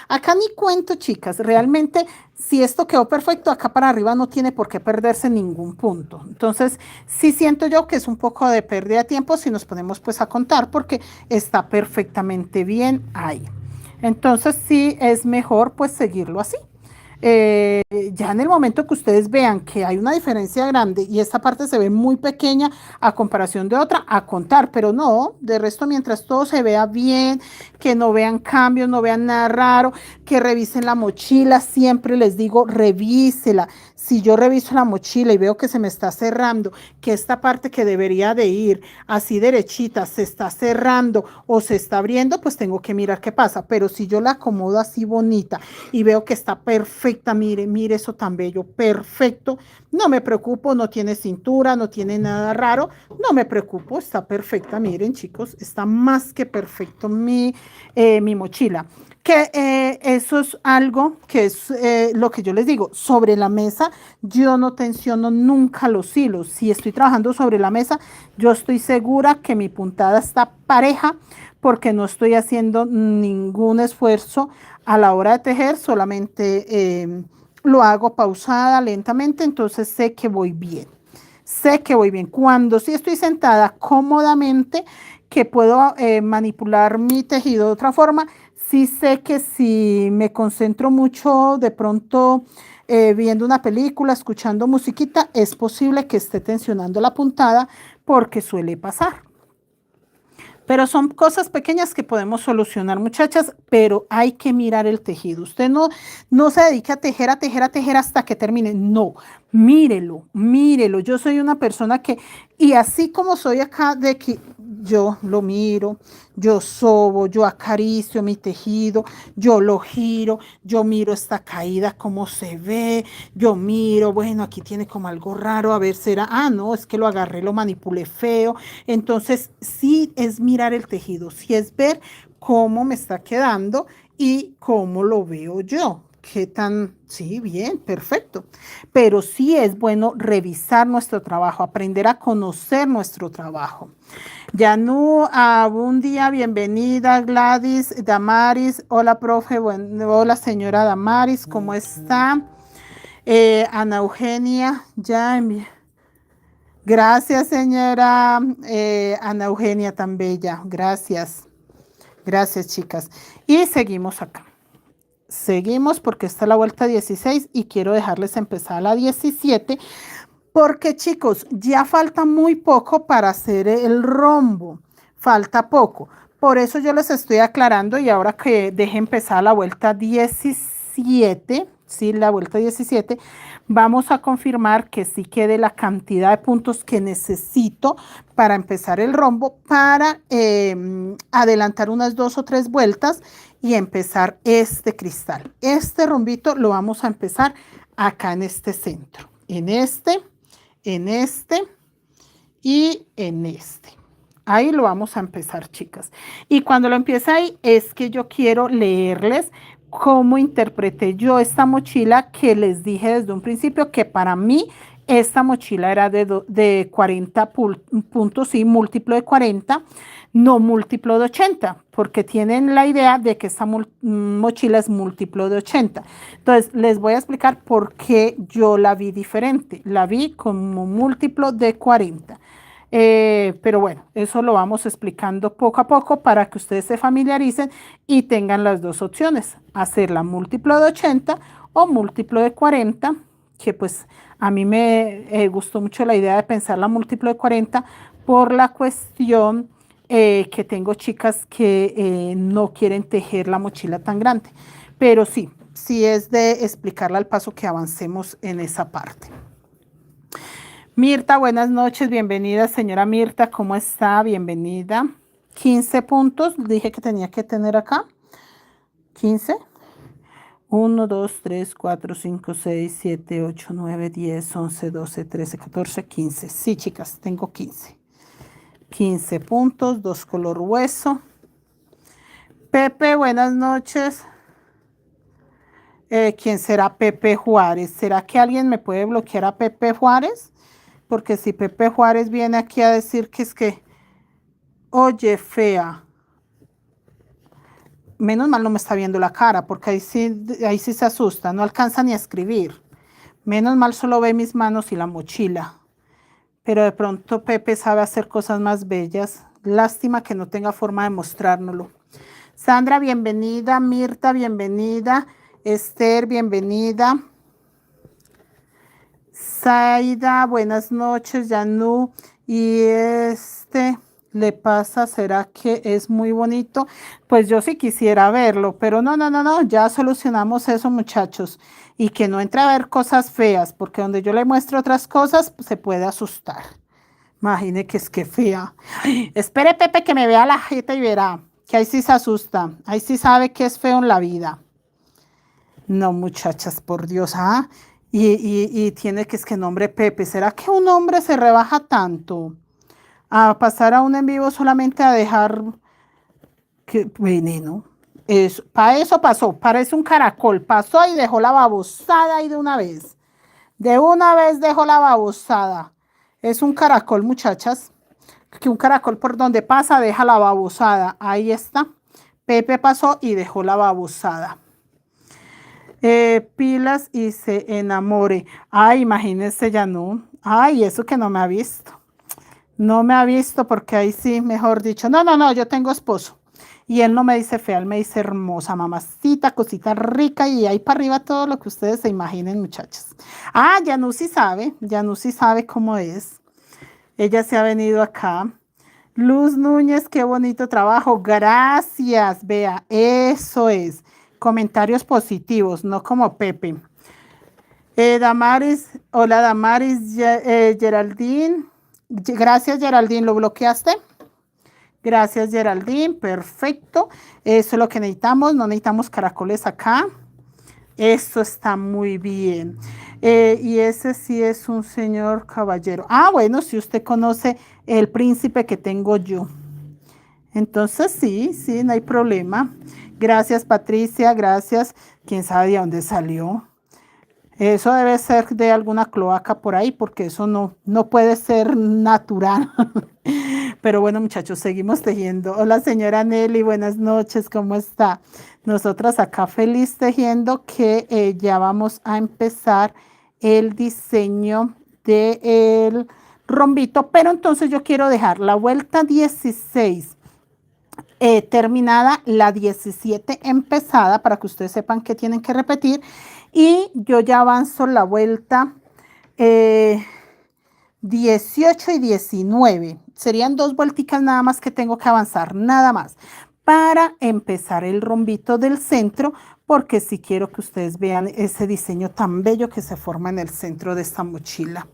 Acá ni cuento, chicas, realmente si esto quedó perfecto, acá para arriba no tiene por qué perderse ningún punto. Entonces, sí siento yo que es un poco de pérdida de tiempo si nos ponemos pues a contar porque está perfectamente bien ahí. Entonces sí es mejor pues seguirlo así. Ya en el momento que ustedes vean que hay una diferencia grande y esta parte se ve muy pequeña a comparación de otra, a contar, pero no, de resto mientras todo se vea bien, que no vean cambios, no vean nada raro, que revisen la mochila, siempre les digo, revísela. Si yo reviso la mochila y veo que se me está cerrando, que esta parte que debería de ir así derechita se está cerrando o se está abriendo, pues tengo que mirar qué pasa. Pero si yo la acomodo así bonita y veo que está perfecta, mire, mire eso tan bello, perfecto, no me preocupo, no tiene cintura, no tiene nada raro, no me preocupo, está perfecta, miren chicos, está más que perfecto mi mochila. Que eso es algo que es lo que yo les digo, sobre la mesa yo no tensiono nunca los hilos. Si estoy trabajando sobre la mesa, yo estoy segura que mi puntada está pareja porque no estoy haciendo ningún esfuerzo a la hora de tejer, solamente lo hago pausada, lentamente, entonces sé que voy bien. Sé que voy bien. Cuando sí estoy sentada cómodamente, que puedo manipular mi tejido de otra forma, sí sé que si me concentro mucho de pronto viendo una película, escuchando musiquita, es posible que esté tensionando la puntada porque suele pasar. Pero son cosas pequeñas que podemos solucionar, muchachas, pero hay que mirar el tejido. Usted no se dedique a tejer, a tejer, a tejer hasta que termine. No, mírelo, mírelo. Yo soy una persona que, y así como soy acá, de que yo lo miro, yo sobo, yo acaricio mi tejido, yo lo giro, yo miro esta caída, cómo se ve, yo miro, bueno, aquí tiene como algo raro, a ver, será, no, es que lo agarré, lo manipulé feo. Entonces, sí es mirar el tejido, sí es ver cómo me está quedando y cómo lo veo yo. ¿Qué tan? Sí, bien, perfecto. Pero sí es bueno revisar nuestro trabajo, aprender a conocer nuestro trabajo. Yanu, un día, bienvenida, Gladys, Damaris, hola, profe, hola, señora Damaris, ¿cómo está? Ana Eugenia, ya, gracias, señora Ana Eugenia, tan bella, gracias, gracias, chicas. Y seguimos acá. Seguimos porque está la vuelta 16 y quiero dejarles empezar la 17 porque chicos, ya falta muy poco para hacer el rombo, falta poco. Por eso yo les estoy aclarando y ahora que deje empezar la vuelta 17, sí, la vuelta 17, vamos a confirmar que sí quede la cantidad de puntos que necesito para empezar el rombo, para adelantar unas 2 o 3 vueltas y empezar este cristal. Este rombito lo vamos a empezar acá en este centro, en este y en este. Ahí lo vamos a empezar, chicas. Y cuando lo empiece ahí, es que yo quiero leerles cómo interpreté yo esta mochila que les dije desde un principio que para mí esta mochila era de 40 puntos y múltiplo de 40, no múltiplo de 80, porque tienen la idea de que esta mochila es múltiplo de 80. Entonces, les voy a explicar por qué yo la vi diferente. La vi como múltiplo de 40. Pero bueno, eso lo vamos explicando poco a poco para que ustedes se familiaricen y tengan las dos opciones, hacerla múltiplo de 80 o múltiplo de 40, que pues a mí me gustó mucho la idea de pensar la múltiplo de 40 por la cuestión que tengo chicas que no quieren tejer la mochila tan grande, pero sí, sí es de explicarle al paso que avancemos en esa parte. Mirta, buenas noches, bienvenida, señora Mirta, ¿cómo está? Bienvenida. 15 puntos, dije que tenía que tener acá. 15. 1, 2, 3, 4, 5, 6, 7, 8, 9, 10, 11, 12, 13, 14, 15. Sí, chicas, tengo 15. 15 puntos, 2 color hueso. Pepe, buenas noches. ¿Quién será Pepe Juárez? ¿Será que alguien me puede bloquear a Pepe Juárez? Porque si Pepe Juárez viene aquí a decir que es que, oye, fea, menos mal no me está viendo la cara, porque ahí sí se asusta, no alcanza ni a escribir. Menos mal solo ve mis manos y la mochila. Pero de pronto Pepe sabe hacer cosas más bellas. Lástima que no tenga forma de mostrárnoslo. Sandra, bienvenida. Mirta, bienvenida. Esther, bienvenida. Zaida, buenas noches. Yanu, y le pasa, ¿será que es muy bonito? Pues yo sí quisiera verlo, pero no, ya solucionamos eso, muchachos. Y que no entre a ver cosas feas, porque donde yo le muestro otras cosas, pues, se puede asustar. Imagine que es que fea. Ay, espere, Pepe, que me vea la jeta y verá que ahí sí se asusta. Ahí sí sabe que es feo en la vida. No, muchachas, por Dios, ¿ah? Y tiene que es que nombre Pepe. ¿Será que un hombre se rebaja tanto a pasar a un en vivo solamente a dejar que veneno? Para eso pasó, parece un caracol. Pasó y dejó la babosada ahí de una vez. De una vez dejó la babosada. Es un caracol, muchachas. Que un caracol por donde pasa deja la babosada. Ahí está. Pepe pasó y dejó la babosada. Pilas y se enamore. Ay, imagínese ya no. Ay, eso que no me ha visto. No me ha visto porque ahí sí, mejor dicho. No, yo tengo esposo. Y él no me dice fea, él me dice hermosa, mamacita, cosita rica y ahí para arriba todo lo que ustedes se imaginen, muchachos. Ah, Yanu sí sabe cómo es. Ella se ha venido acá. Luz Núñez, qué bonito trabajo. Gracias, vea, eso es. Comentarios positivos, no como Pepe. Damaris, hola Damaris, Geraldine. Gracias, Geraldine, ¿lo bloqueaste? Gracias, Geraldine, perfecto. Eso es lo que necesitamos, no necesitamos caracoles acá. Eso está muy bien. Y ese sí es un señor caballero. Ah, bueno, si usted conoce el príncipe que tengo yo. Entonces sí, no hay problema. Gracias, Patricia, gracias. ¿Quién sabe de dónde salió? Eso debe ser de alguna cloaca por ahí, porque eso no puede ser natural. Pero bueno, muchachos, seguimos tejiendo. Hola, señora Nelly, buenas noches, ¿cómo está? Nosotras acá feliz tejiendo que ya vamos a empezar el diseño del rombito, pero entonces yo quiero dejar la vuelta 16 terminada, la 17 empezada, para que ustedes sepan que tienen que repetir, y yo ya avanzo la vuelta 18 y 19. Serían dos vuelticas nada más que tengo que avanzar, nada más, para empezar el rombito del centro, porque si quiero que ustedes vean ese diseño tan bello que se forma en el centro de esta mochila.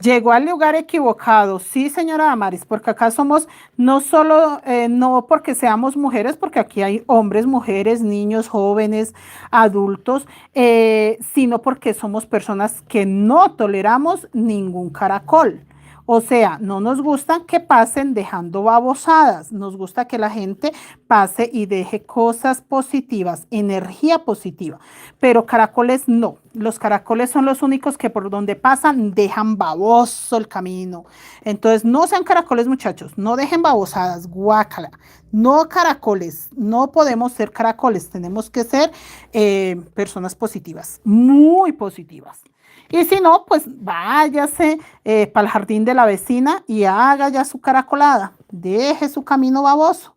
Llegó al lugar equivocado, sí, señora Damaris, porque acá somos no solo, no porque seamos mujeres, porque aquí hay hombres, mujeres, niños, jóvenes, adultos, sino porque somos personas que no toleramos ningún caracol. O sea, no nos gusta que pasen dejando babosadas, nos gusta que la gente pase y deje cosas positivas, energía positiva, pero caracoles no. Los caracoles son los únicos que por donde pasan dejan baboso el camino. Entonces, no sean caracoles, muchachos, no dejen babosadas, guácala. No caracoles, no podemos ser caracoles, tenemos que ser personas positivas, muy positivas. Y si no, pues váyase para el jardín de la vecina y haga ya su caracolada. Deje su camino baboso.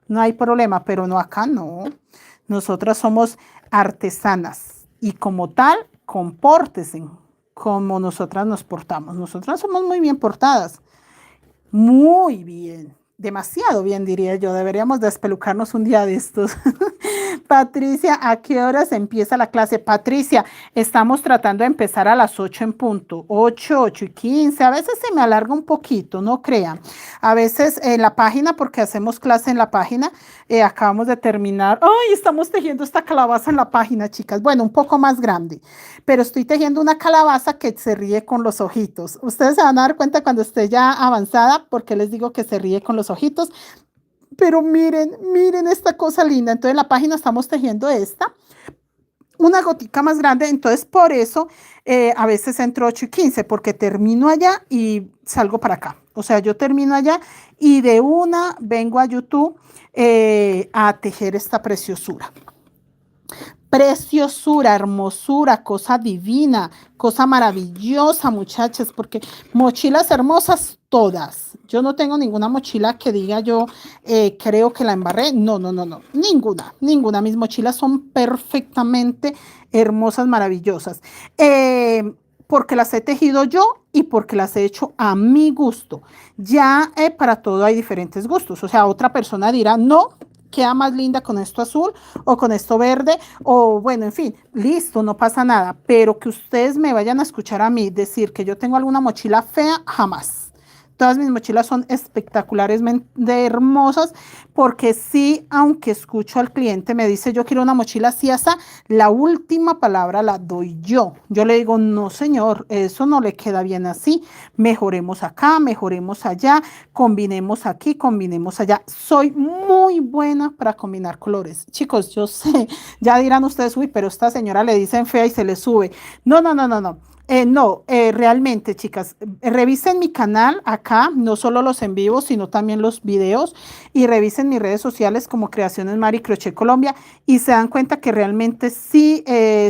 No hay problema, pero no acá, no. Nosotras somos artesanas y como tal, compórtese como nosotras nos portamos. Nosotras somos muy bien portadas. Muy bien. Demasiado bien, diría yo. Deberíamos despelucarnos un día de estos. Patricia, ¿a qué horas empieza la clase? Patricia, estamos tratando de empezar a las 8 en punto. 8:15. A veces se me alarga un poquito, no crean. A veces en la página, porque hacemos clase en la página, acabamos de terminar. ¡Ay! Estamos tejiendo esta calabaza en la página, chicas. Bueno, un poco más grande, pero estoy tejiendo una calabaza que se ríe con los ojitos. Ustedes se van a dar cuenta cuando esté ya avanzada, porque les digo que se ríe con los ojitos. Pero miren esta cosa linda. Entonces en la página estamos tejiendo esta, una gotica más grande. Entonces por eso a veces entro 8:15, porque termino allá y salgo para acá. O sea, yo termino allá y de una vengo a YouTube a tejer esta preciosura. preciosura, hermosura, cosa divina, cosa maravillosa, muchachas, porque mochilas hermosas todas. Yo no tengo ninguna mochila que diga yo creo que la embarré. No, no, no, no, ninguna, ninguna. Mis mochilas son perfectamente hermosas, maravillosas. Porque las he tejido yo y porque las he hecho a mi gusto. Ya para todo hay diferentes gustos. O sea, otra persona dirá, no, queda más linda con esto azul o con esto verde o bueno, en fin, listo, no pasa nada, pero que ustedes me vayan a escuchar a mí decir que yo tengo alguna mochila fea, jamás. Todas mis mochilas son espectacularesmente hermosas porque sí, aunque escucho al cliente, me dice yo quiero una mochila así, así, la última palabra la doy yo. Yo le digo, no señor, eso no le queda bien así, mejoremos acá, mejoremos allá, combinemos aquí, combinemos allá. Soy muy buena para combinar colores. Chicos, yo sé, ya dirán ustedes, uy, pero esta señora le dicen fea y se le sube. No, no, no, no, no. No, realmente, chicas, revisen mi canal acá, no solo los en vivo, sino también los videos, y revisen mis redes sociales como Creaciones Mari Crochet Colombia, y se dan cuenta que realmente sí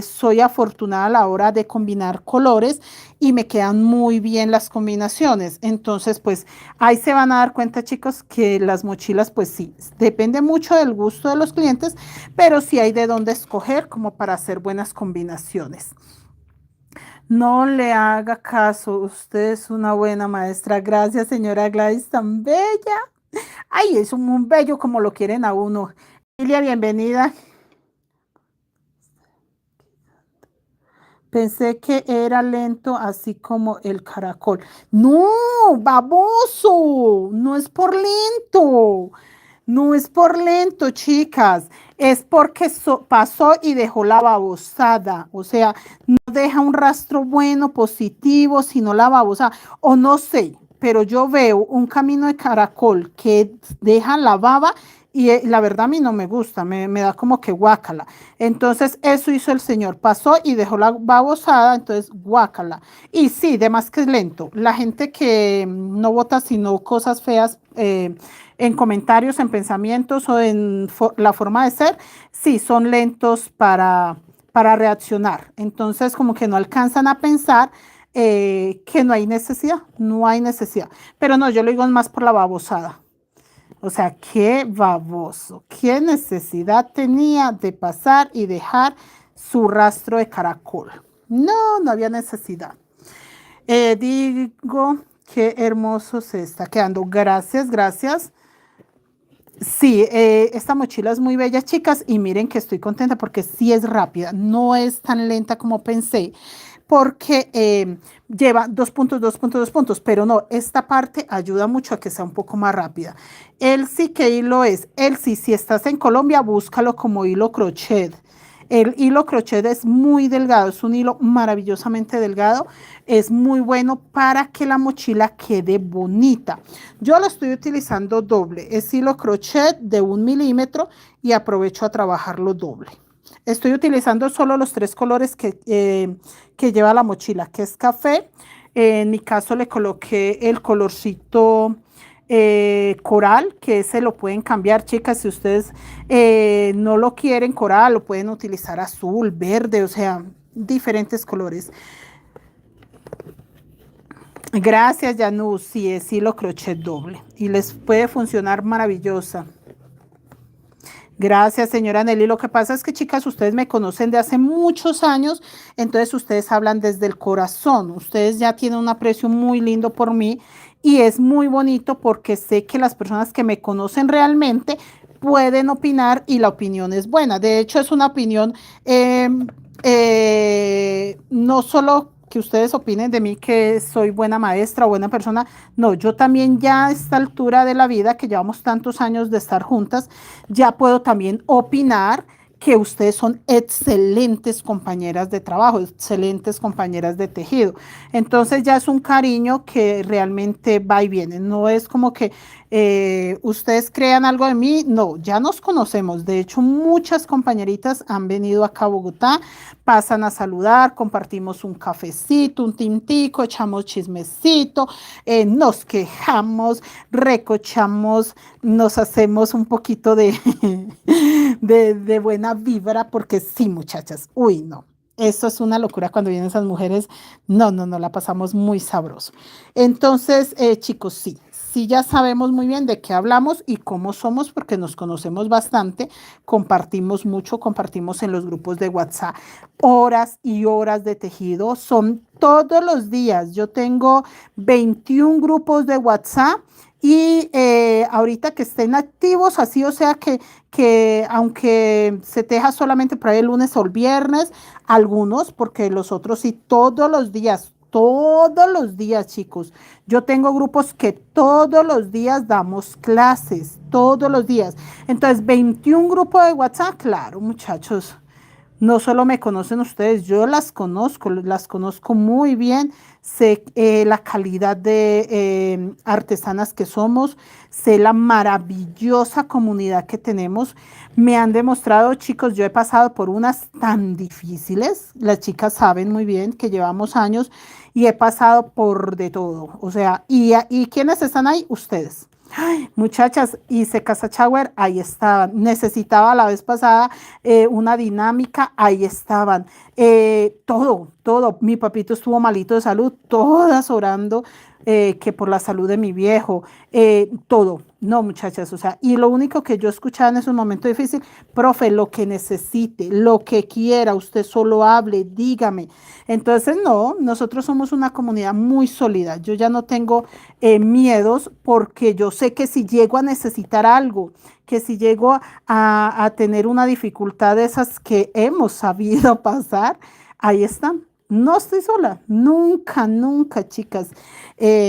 soy afortunada a la hora de combinar colores y me quedan muy bien las combinaciones. Entonces, pues ahí se van a dar cuenta, chicos, que las mochilas, pues sí, depende mucho del gusto de los clientes, pero sí hay de dónde escoger como para hacer buenas combinaciones. No le haga caso, usted es una buena maestra. Gracias, señora Gladys, tan bella. Ay, es un bello como lo quieren a uno. Lilia, bienvenida. Pensé que era lento, así como el caracol. No, baboso, no es por lento. No es por lento, chicas, es porque pasó y dejó la babosada, o sea, no deja un rastro bueno, positivo, sino la babosada, o no sé, pero yo veo un camino de caracol que deja la baba y la verdad a mí no me gusta, me da como que guácala. Entonces eso hizo el señor, pasó y dejó la babosada, entonces guácala. Y sí, demás que es lento. La gente que no vota sino cosas feas, en comentarios, en pensamientos o en la forma de ser, sí son lentos para reaccionar. Entonces, como que no alcanzan a pensar que no hay necesidad, no hay necesidad. Pero no, yo lo digo más por la babosada. O sea, qué baboso, qué necesidad tenía de pasar y dejar su rastro de caracol. No, no había necesidad. Digo, qué hermoso se está quedando. Gracias, gracias. Sí, esta mochila es muy bella, chicas, y miren que estoy contenta porque sí es rápida, no es tan lenta como pensé, porque lleva 2 puntos, 2 puntos, 2 puntos, pero no, esta parte ayuda mucho a que sea un poco más rápida. El sí, ¿qué hilo es? El sí, si estás en Colombia, búscalo como hilo crochet. El hilo crochet es muy delgado, es un hilo maravillosamente delgado, es muy bueno para que la mochila quede bonita. Yo lo estoy utilizando doble, es hilo crochet de 1 milímetro y aprovecho a trabajarlo doble. Estoy utilizando solo los 3 colores que lleva la mochila, que es café. En mi caso le coloqué el colorcito coral, que ese lo pueden cambiar, chicas, si ustedes no lo quieren coral, lo pueden utilizar azul, verde, o sea, diferentes colores. Gracias, Janus, sí, es hilo crochet doble y les puede funcionar maravillosa. Gracias, señora Nelly. Lo que pasa es que, chicas, ustedes me conocen de hace muchos años, entonces ustedes hablan desde el corazón. Ustedes ya tienen un aprecio muy lindo por mí y es muy bonito porque sé que las personas que me conocen realmente pueden opinar y la opinión es buena. De hecho, es una opinión no solo que ustedes opinen de mí que soy buena maestra o buena persona, no, yo también ya a esta altura de la vida, que llevamos tantos años de estar juntas, ya puedo también opinar que ustedes son excelentes compañeras de trabajo, excelentes compañeras de tejido. Entonces ya es un cariño que realmente va y viene. No es como que ustedes crean algo de mí. No, ya nos conocemos. De hecho, muchas compañeritas han venido acá a Bogotá, pasan a saludar, compartimos un cafecito, un tintico, echamos chismecito, nos quejamos, recochamos, nos hacemos un poquito de buena buena vibra, porque sí, muchachas, uy, no. Eso es una locura cuando vienen esas mujeres. No, no, no, la pasamos muy sabroso. Entonces, chicos, sí, sí ya sabemos muy bien de qué hablamos y cómo somos porque nos conocemos bastante, compartimos mucho, compartimos en los grupos de WhatsApp horas y horas de tejido, son todos los días. Yo tengo 21 grupos de WhatsApp y ahorita que estén activos, así, o sea que aunque se teja solamente para el lunes o el viernes, algunos, porque los otros sí, todos los días, chicos. Yo tengo grupos que todos los días damos clases, todos los días. Entonces, 21 grupos de WhatsApp, claro, muchachos. No solo me conocen ustedes, yo las conozco muy bien, sé la calidad de artesanas que somos, sé la maravillosa comunidad que tenemos. Me han demostrado, chicos, yo he pasado por unas tan difíciles, las chicas saben muy bien que llevamos años y he pasado por de todo, o sea, ¿y quiénes están ahí? Ustedes. Muchachas, hice Casa Shower, ahí estaban. Necesitaba la vez pasada una dinámica, ahí estaban. Todo, todo. Mi papito estuvo malito de salud, todas orando que por la salud de mi viejo, todo. No, muchachas, o sea, y lo único que yo escuchaba en esos momentos difíciles, profe, lo que necesite, lo que quiera, usted solo hable, dígame. Entonces, no, nosotros somos una comunidad muy sólida. Yo ya no tengo miedos porque yo sé que si llego a necesitar algo, que si llego a tener una dificultad de esas que hemos sabido pasar, ahí están. No estoy sola, nunca, nunca, chicas,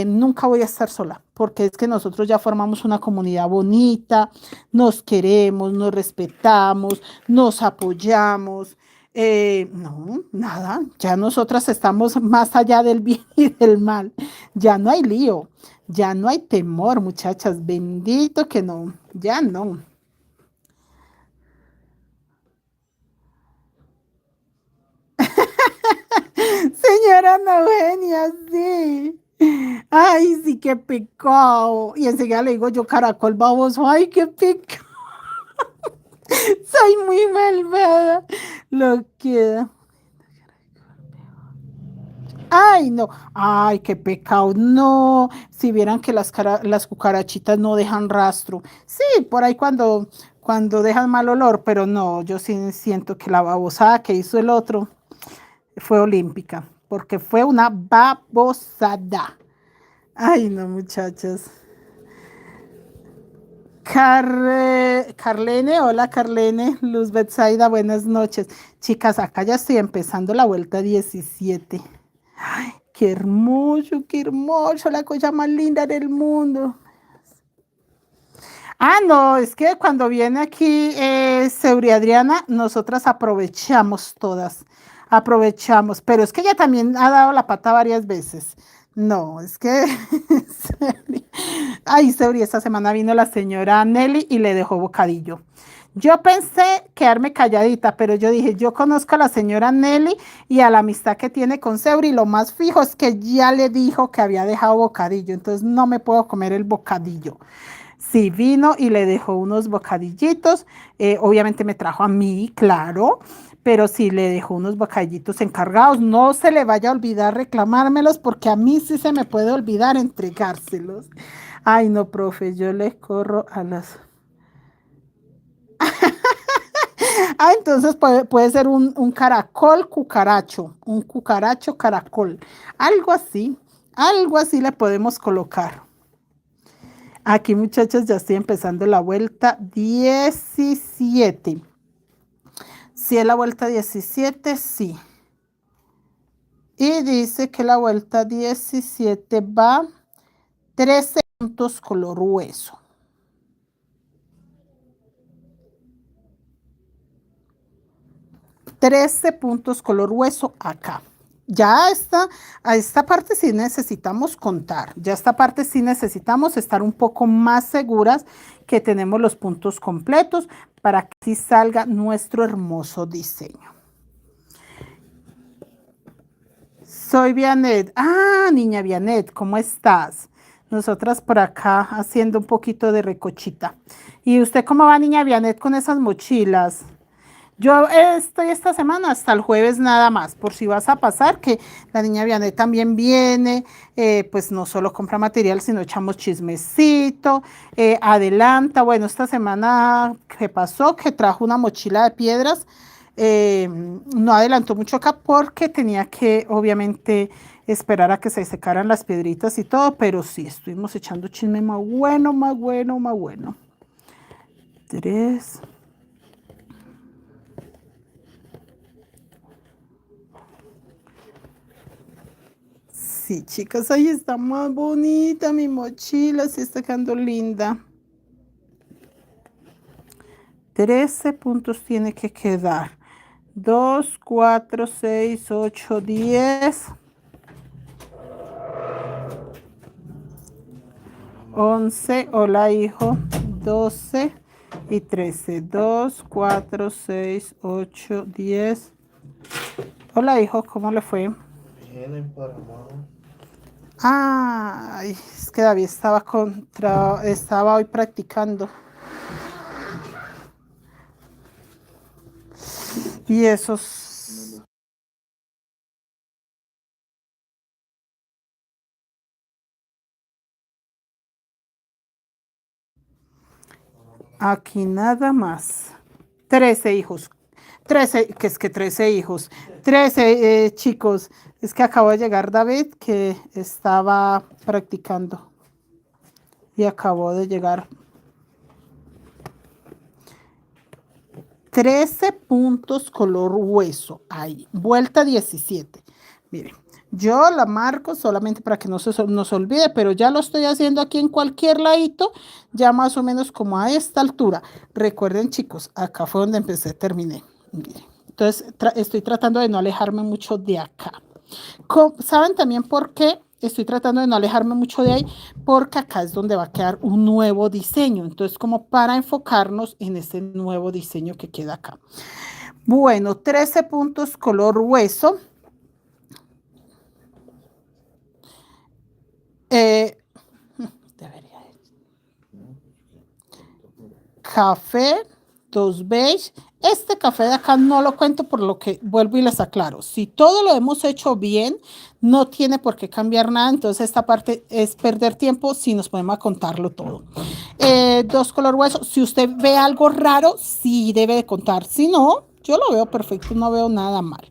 nunca voy a estar sola, porque es que nosotros ya formamos una comunidad bonita, nos queremos, nos respetamos, nos apoyamos. No, nada, ya nosotras estamos más allá del bien y del mal, ya no hay lío, ya no hay temor, muchachas, bendito que no, ya no. Señora Ana Eugenia, sí. Ay, sí, qué pecado. Y enseguida le digo yo, caracol baboso, ay, qué pecado. Soy muy malvada. Lo queda. Ay, no. Ay, qué pecado. No. Si vieran que las cucarachitas no dejan rastro. Sí, por ahí cuando dejan mal olor, pero no, yo sí siento que la babosada que hizo el otro fue olímpica, porque fue una babosada. Ay, no, muchachas. Carlene, hola Carlene, Luz Betsaida, buenas noches. Chicas, acá ya estoy empezando la vuelta 17. Ay, qué hermoso, la cosa más linda del mundo. Ah, no, es que cuando viene aquí Seuri Adriana, nosotras aprovechamos todas, aprovechamos, pero es que ella también ha dado la pata varias veces. No, es que, ay, Seuri, esta semana vino la señora Nelly y le dejó bocadillo. Yo pensé quedarme calladita, pero yo dije, yo conozco a la señora Nelly y a la amistad que tiene con Seuri, lo más fijo es que ya le dijo que había dejado bocadillo, entonces no me puedo comer el bocadillo. Sí, vino y le dejó unos bocadillitos. Obviamente me trajo a mí, claro, pero sí le dejó unos bocadillitos encargados. No se le vaya a olvidar reclamármelos porque a mí sí se me puede olvidar entregárselos. Ay, no, profe, yo les corro a las... Ah, entonces puede ser un caracol cucaracho, un cucaracho caracol. Algo así le podemos colocar. Aquí, muchachos, ya estoy empezando la vuelta 17. Si es la vuelta 17, sí. Y dice que la vuelta 17 va 13 puntos color hueso. 13 puntos color hueso acá. Ya está, a esta parte sí necesitamos contar, ya esta parte sí necesitamos estar un poco más seguras que tenemos los puntos completos para que así salga nuestro hermoso diseño. Soy Vianet. Ah, niña Vianet, ¿cómo estás? Nosotras por acá haciendo un poquito de recochita. ¿Y usted cómo va, niña Vianet, con esas mochilas? Yo estoy esta semana hasta el jueves nada más, por si vas a pasar, que la niña Vianney también viene, pues no solo compra material, sino echamos chismecito, adelanta, bueno, esta semana que pasó, que trajo una mochila de piedras, no adelantó mucho acá porque tenía que, obviamente, esperar a que se secaran las piedritas y todo, pero sí, estuvimos echando chisme más bueno, más bueno, más bueno. 3. Sí, chicas, ahí está más bonita mi mochila, sí está quedando linda. 13 puntos tiene que quedar. 2, 4, 6, 8, 10. 11, hola hijo. 12 y 13. 2, 4, 6, 8, 10. Hola hijo, ¿cómo le fue? Bien, emparamado. Ay, es que David estaba hoy practicando. Y esos. Aquí nada más. 13 hijos. 13, que es que 13 hijos. 13 chicos. Es que acabó de llegar David, que estaba practicando. Y acabó de llegar. 13 puntos color hueso. Ahí. Vuelta 17. Miren, yo la marco solamente para que no se nos olvide, pero ya lo estoy haciendo aquí en cualquier ladito, ya más o menos como a esta altura. Recuerden, chicos, acá fue donde empecé, terminé. Miren. Entonces, estoy tratando de no alejarme mucho de acá. ¿Saben también por qué? Estoy tratando de no alejarme mucho de ahí, porque acá es donde va a quedar un nuevo diseño. Entonces, como para enfocarnos en este nuevo diseño que queda acá. Bueno, 13 puntos color hueso. Debería. Café, 2 beige. Este café de acá no lo cuento por lo que vuelvo y les aclaro. Si todo lo hemos hecho bien, no tiene por qué cambiar nada. Entonces esta parte es perder tiempo si nos ponemos a contarlo todo. 2 color hueso. Si usted ve algo raro, sí debe de contar. Si no, yo lo veo perfecto, no veo nada mal.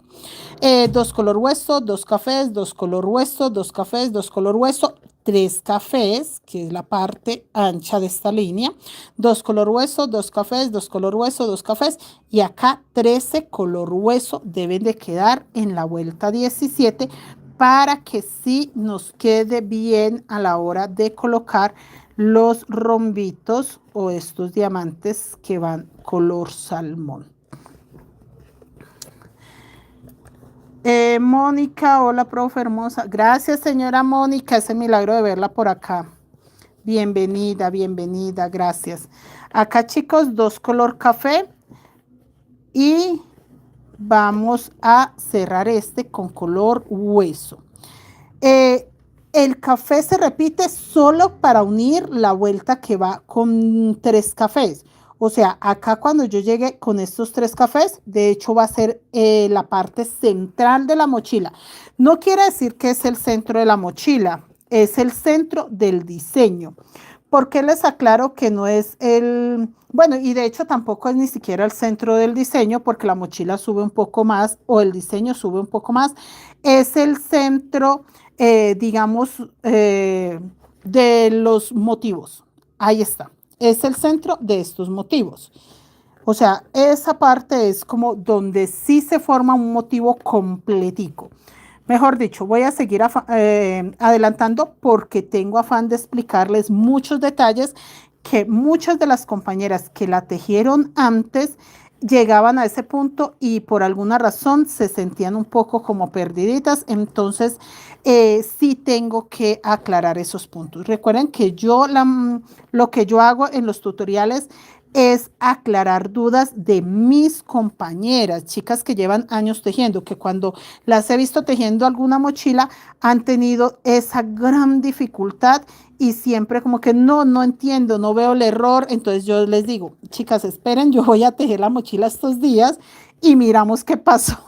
2 color hueso, 2 cafés, 2 color hueso, 2 cafés, 2 color hueso, 3 cafés, que es la parte ancha de esta línea, 2 color hueso, 2 cafés, 2 color hueso, 2 cafés, y acá 13 color hueso deben de quedar en la vuelta 17 para que sí nos quede bien a la hora de colocar los rombitos o estos diamantes que van color salmón. Mónica, hola, profe hermosa. Gracias, señora Mónica. Ese milagro de verla por acá. Bienvenida, bienvenida, gracias. Acá, chicos, 2 color café y vamos a cerrar este con color hueso. El café se repite solo para unir la vuelta que va con 3 cafés. O sea, acá cuando yo llegue con estos 3 cafés, de hecho va a ser la parte central de la mochila. No quiere decir que es el centro de la mochila, es el centro del diseño. ¿Por qué les aclaro que no es el... Bueno, y de hecho tampoco es ni siquiera el centro del diseño porque la mochila sube un poco más o el diseño sube un poco más. Es el centro, digamos, de los motivos. Ahí está. Es el centro de estos motivos. O sea, esa parte es como donde sí se forma un motivo completico. Mejor dicho, voy a seguir adelantando porque tengo afán de explicarles muchos detalles que muchas de las compañeras que la tejieron antes llegaban a ese punto y por alguna razón se sentían un poco como perdiditas. Entonces, sí tengo que aclarar esos puntos. Recuerden que lo que yo hago en los tutoriales es aclarar dudas de mis compañeras, chicas que llevan años tejiendo, que cuando las he visto tejiendo alguna mochila han tenido esa gran dificultad y siempre como que no entiendo, no veo el error. Entonces yo les digo, chicas, esperen, yo voy a tejer la mochila estos días y miramos qué pasó.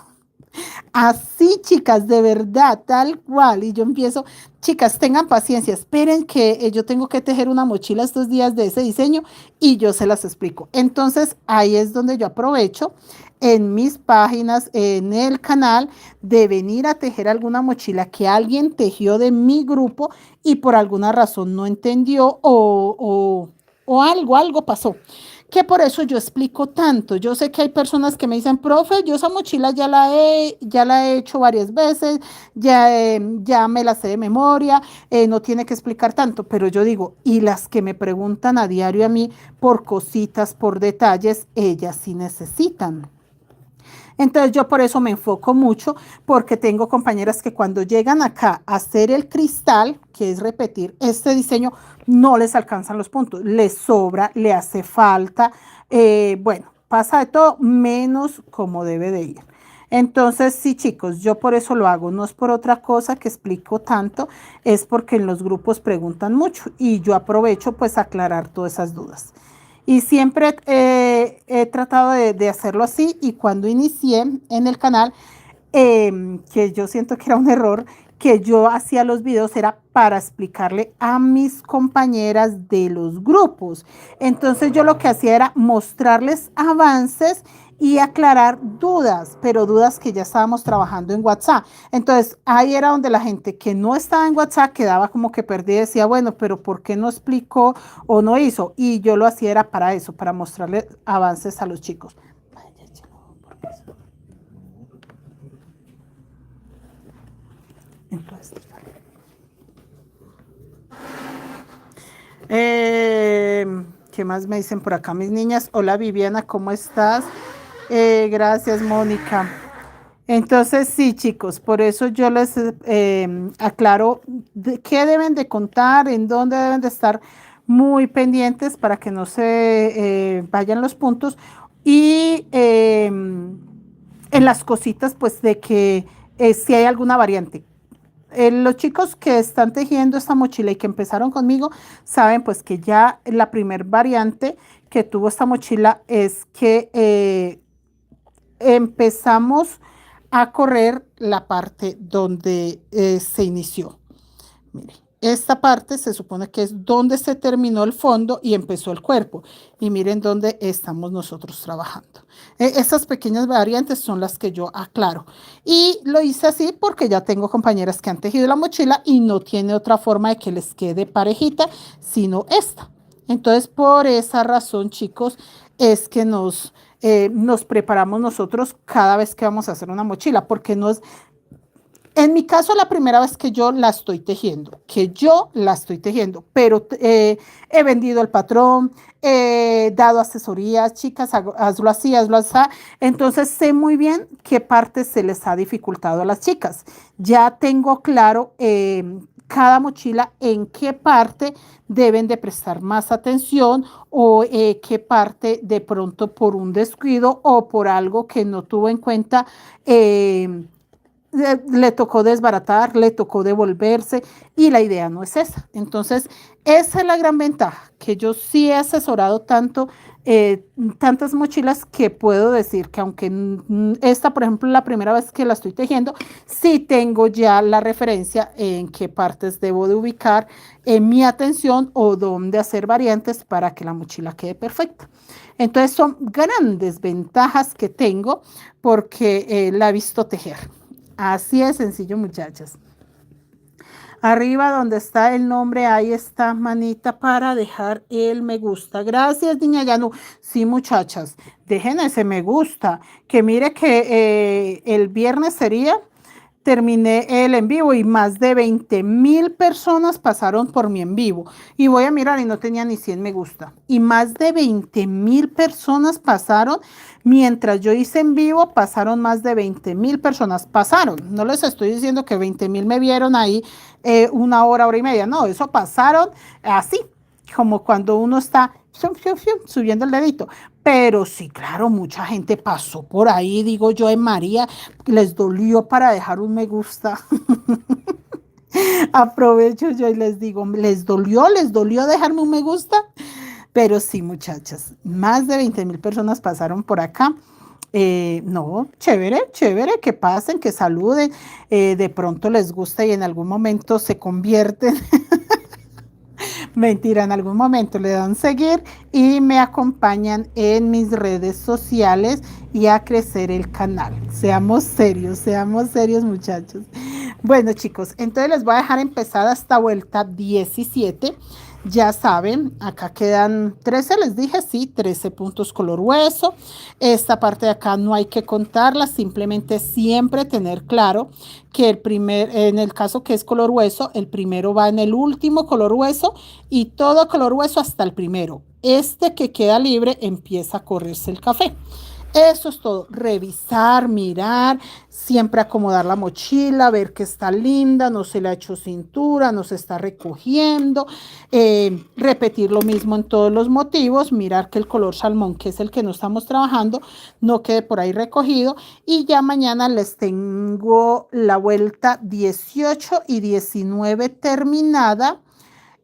Así, chicas, de verdad, tal cual. Y yo empiezo, chicas, tengan paciencia, esperen que yo tengo que tejer una mochila estos días de ese diseño y yo se las explico. Entonces, ahí es donde yo aprovecho en mis páginas, en el canal, de venir a tejer alguna mochila que alguien tejió de mi grupo y por alguna razón no entendió o algo pasó, que por eso yo explico tanto. Yo sé que hay personas que me dicen, profe, yo esa mochila ya la he hecho varias veces, ya me la sé de memoria, no tiene que explicar tanto, pero yo digo, y las que me preguntan a diario a mí por cositas, por detalles, ellas sí necesitan. Entonces yo por eso me enfoco mucho, porque tengo compañeras que cuando llegan acá a hacer el cristal, que es repetir este diseño, no les alcanzan los puntos, les sobra, le hace falta, bueno, pasa de todo, menos como debe de ir. Entonces, sí, chicos, yo por eso lo hago, no es por otra cosa que explico tanto, es porque en los grupos preguntan mucho y yo aprovecho pues aclarar todas esas dudas. Y siempre he tratado de hacerlo así y cuando inicié en el canal, que yo siento que era un error, que yo hacía los videos era para explicarle a mis compañeras de los grupos. Entonces yo lo que hacía era mostrarles avances y aclarar dudas, pero dudas que ya estábamos trabajando en WhatsApp. Entonces ahí era donde la gente que no estaba en WhatsApp quedaba como que perdida y decía, bueno, pero ¿por qué no explicó o no hizo? Y yo lo hacía era para eso, para mostrarles avances a los chicos. Entonces, ¿qué más me dicen por acá mis niñas? Hola Viviana, ¿cómo estás? Gracias Mónica. Entonces sí chicos, por eso yo les aclaro qué deben de contar, en dónde deben de estar muy pendientes para que no se vayan los puntos y en las cositas pues de que si hay alguna variante. Los chicos que están tejiendo esta mochila y que empezaron conmigo saben pues que ya la primer variante que tuvo esta mochila es que empezamos a correr la parte donde se inició. Mire, esta parte se supone que es donde se terminó el fondo y empezó el cuerpo. Y miren dónde estamos nosotros trabajando. Estas pequeñas variantes son las que yo aclaro. Y lo hice así porque ya tengo compañeras que han tejido la mochila y no tiene otra forma de que les quede parejita, sino esta. Entonces, por esa razón, chicos, es que nos preparamos nosotros cada vez que vamos a hacer una mochila, porque no es, en mi caso, la primera vez que yo la estoy tejiendo, pero he vendido el patrón, he dado asesorías, chicas, hazlo así, hazlo así. Entonces sé muy bien qué parte se les ha dificultado a las chicas. Ya tengo claro cada mochila en qué parte deben de prestar más atención o qué parte de pronto por un descuido o por algo que no tuvo en cuenta. Le tocó desbaratar, le tocó devolverse y la idea no es esa. Entonces, esa es la gran ventaja, que yo sí he asesorado tantas mochilas que puedo decir que aunque esta, por ejemplo, la primera vez que la estoy tejiendo, sí tengo ya la referencia en qué partes debo de ubicar en mi atención o dónde hacer variantes para que la mochila quede perfecta. Entonces, son grandes ventajas que tengo porque la he visto tejer. Así es sencillo, muchachas. Arriba donde está el nombre, ahí está manita para dejar el me gusta. Gracias, niña Yanu. Sí, muchachas, dejen ese me gusta. Que mire que el viernes terminé el en vivo y más de 20,000 personas pasaron por mi en vivo. Y voy a mirar y no tenía ni 100 me gusta. Y más de 20,000 personas pasaron. Mientras yo hice en vivo, pasaron más de 20,000 personas. Pasaron. No les estoy diciendo que 20,000 me vieron ahí una hora, hora y media. No, eso pasaron así, como cuando uno está subiendo el dedito. Pero sí, claro, mucha gente pasó por ahí, digo yo, en María, les dolió para dejar un me gusta. Aprovecho yo y les digo, les dolió dejarme un me gusta. Pero sí, muchachas, más de 20.000 personas pasaron por acá. No, chévere, chévere, que pasen, que saluden, de pronto les gusta y en algún momento se convierten. Mentira, en algún momento le dan seguir y me acompañan en mis redes sociales y a crecer el canal. Seamos serios muchachos. Bueno chicos, entonces les voy a dejar empezada esta vuelta 17. Ya saben, acá quedan 13, les dije, sí, 13 puntos color hueso. Esta parte de acá no hay que contarla, simplemente siempre tener claro que en el caso que es color hueso, el primero va en el último color hueso y todo color hueso hasta el primero. Este que queda libre empieza a correrse el café. Eso es todo, revisar, mirar, siempre acomodar la mochila, ver que está linda, no se le ha hecho cintura, no se está recogiendo, repetir lo mismo en todos los motivos, mirar que el color salmón, que es el que no estamos trabajando, no quede por ahí recogido y ya mañana les tengo la vuelta 18 y 19 terminada.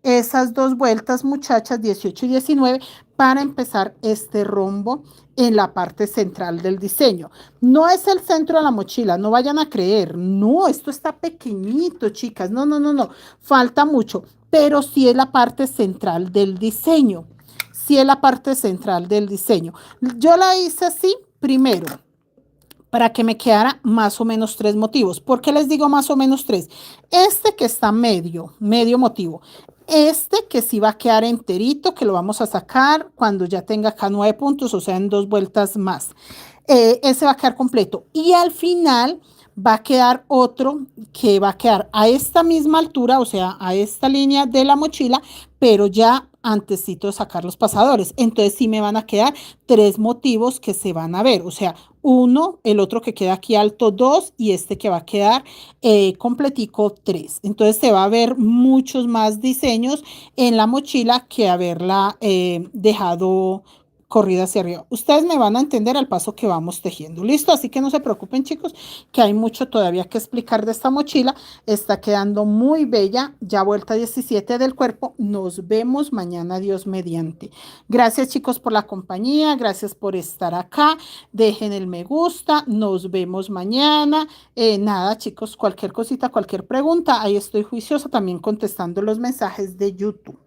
Esas dos vueltas, muchachas, 18 y 19, para empezar este rombo en la parte central del diseño. No es el centro de la mochila, no vayan a creer. No, esto está pequeñito, chicas. No, no, no, no. Falta mucho, pero sí es la parte central del diseño. Sí es la parte central del diseño. Yo la hice así primero para que me quedara más o menos 3 motivos. ¿Por qué les digo más o menos 3? Este que está medio motivo. Este que sí va a quedar enterito, que lo vamos a sacar cuando ya tenga acá 9 puntos, o sea, en 2 vueltas más. Ese va a quedar completo. Y al final va a quedar otro que va a quedar a esta misma altura, o sea, a esta línea de la mochila, pero ya antesito de sacar los pasadores. Entonces sí me van a quedar 3 motivos que se van a ver, o sea, uno, el otro que queda aquí alto 2 y este que va a quedar completico 3. Entonces se va a ver muchos más diseños en la mochila que haberla dejado corrida hacia arriba. Ustedes me van a entender al paso que vamos tejiendo. ¿Listo? Así que no se preocupen, chicos, que hay mucho todavía que explicar de esta mochila. Está quedando muy bella. Ya vuelta 17 del cuerpo. Nos vemos mañana, Dios mediante. Gracias, chicos, por la compañía. Gracias por estar acá. Dejen el me gusta. Nos vemos mañana. Nada, chicos, cualquier cosita, cualquier pregunta. Ahí estoy juiciosa también contestando los mensajes de YouTube.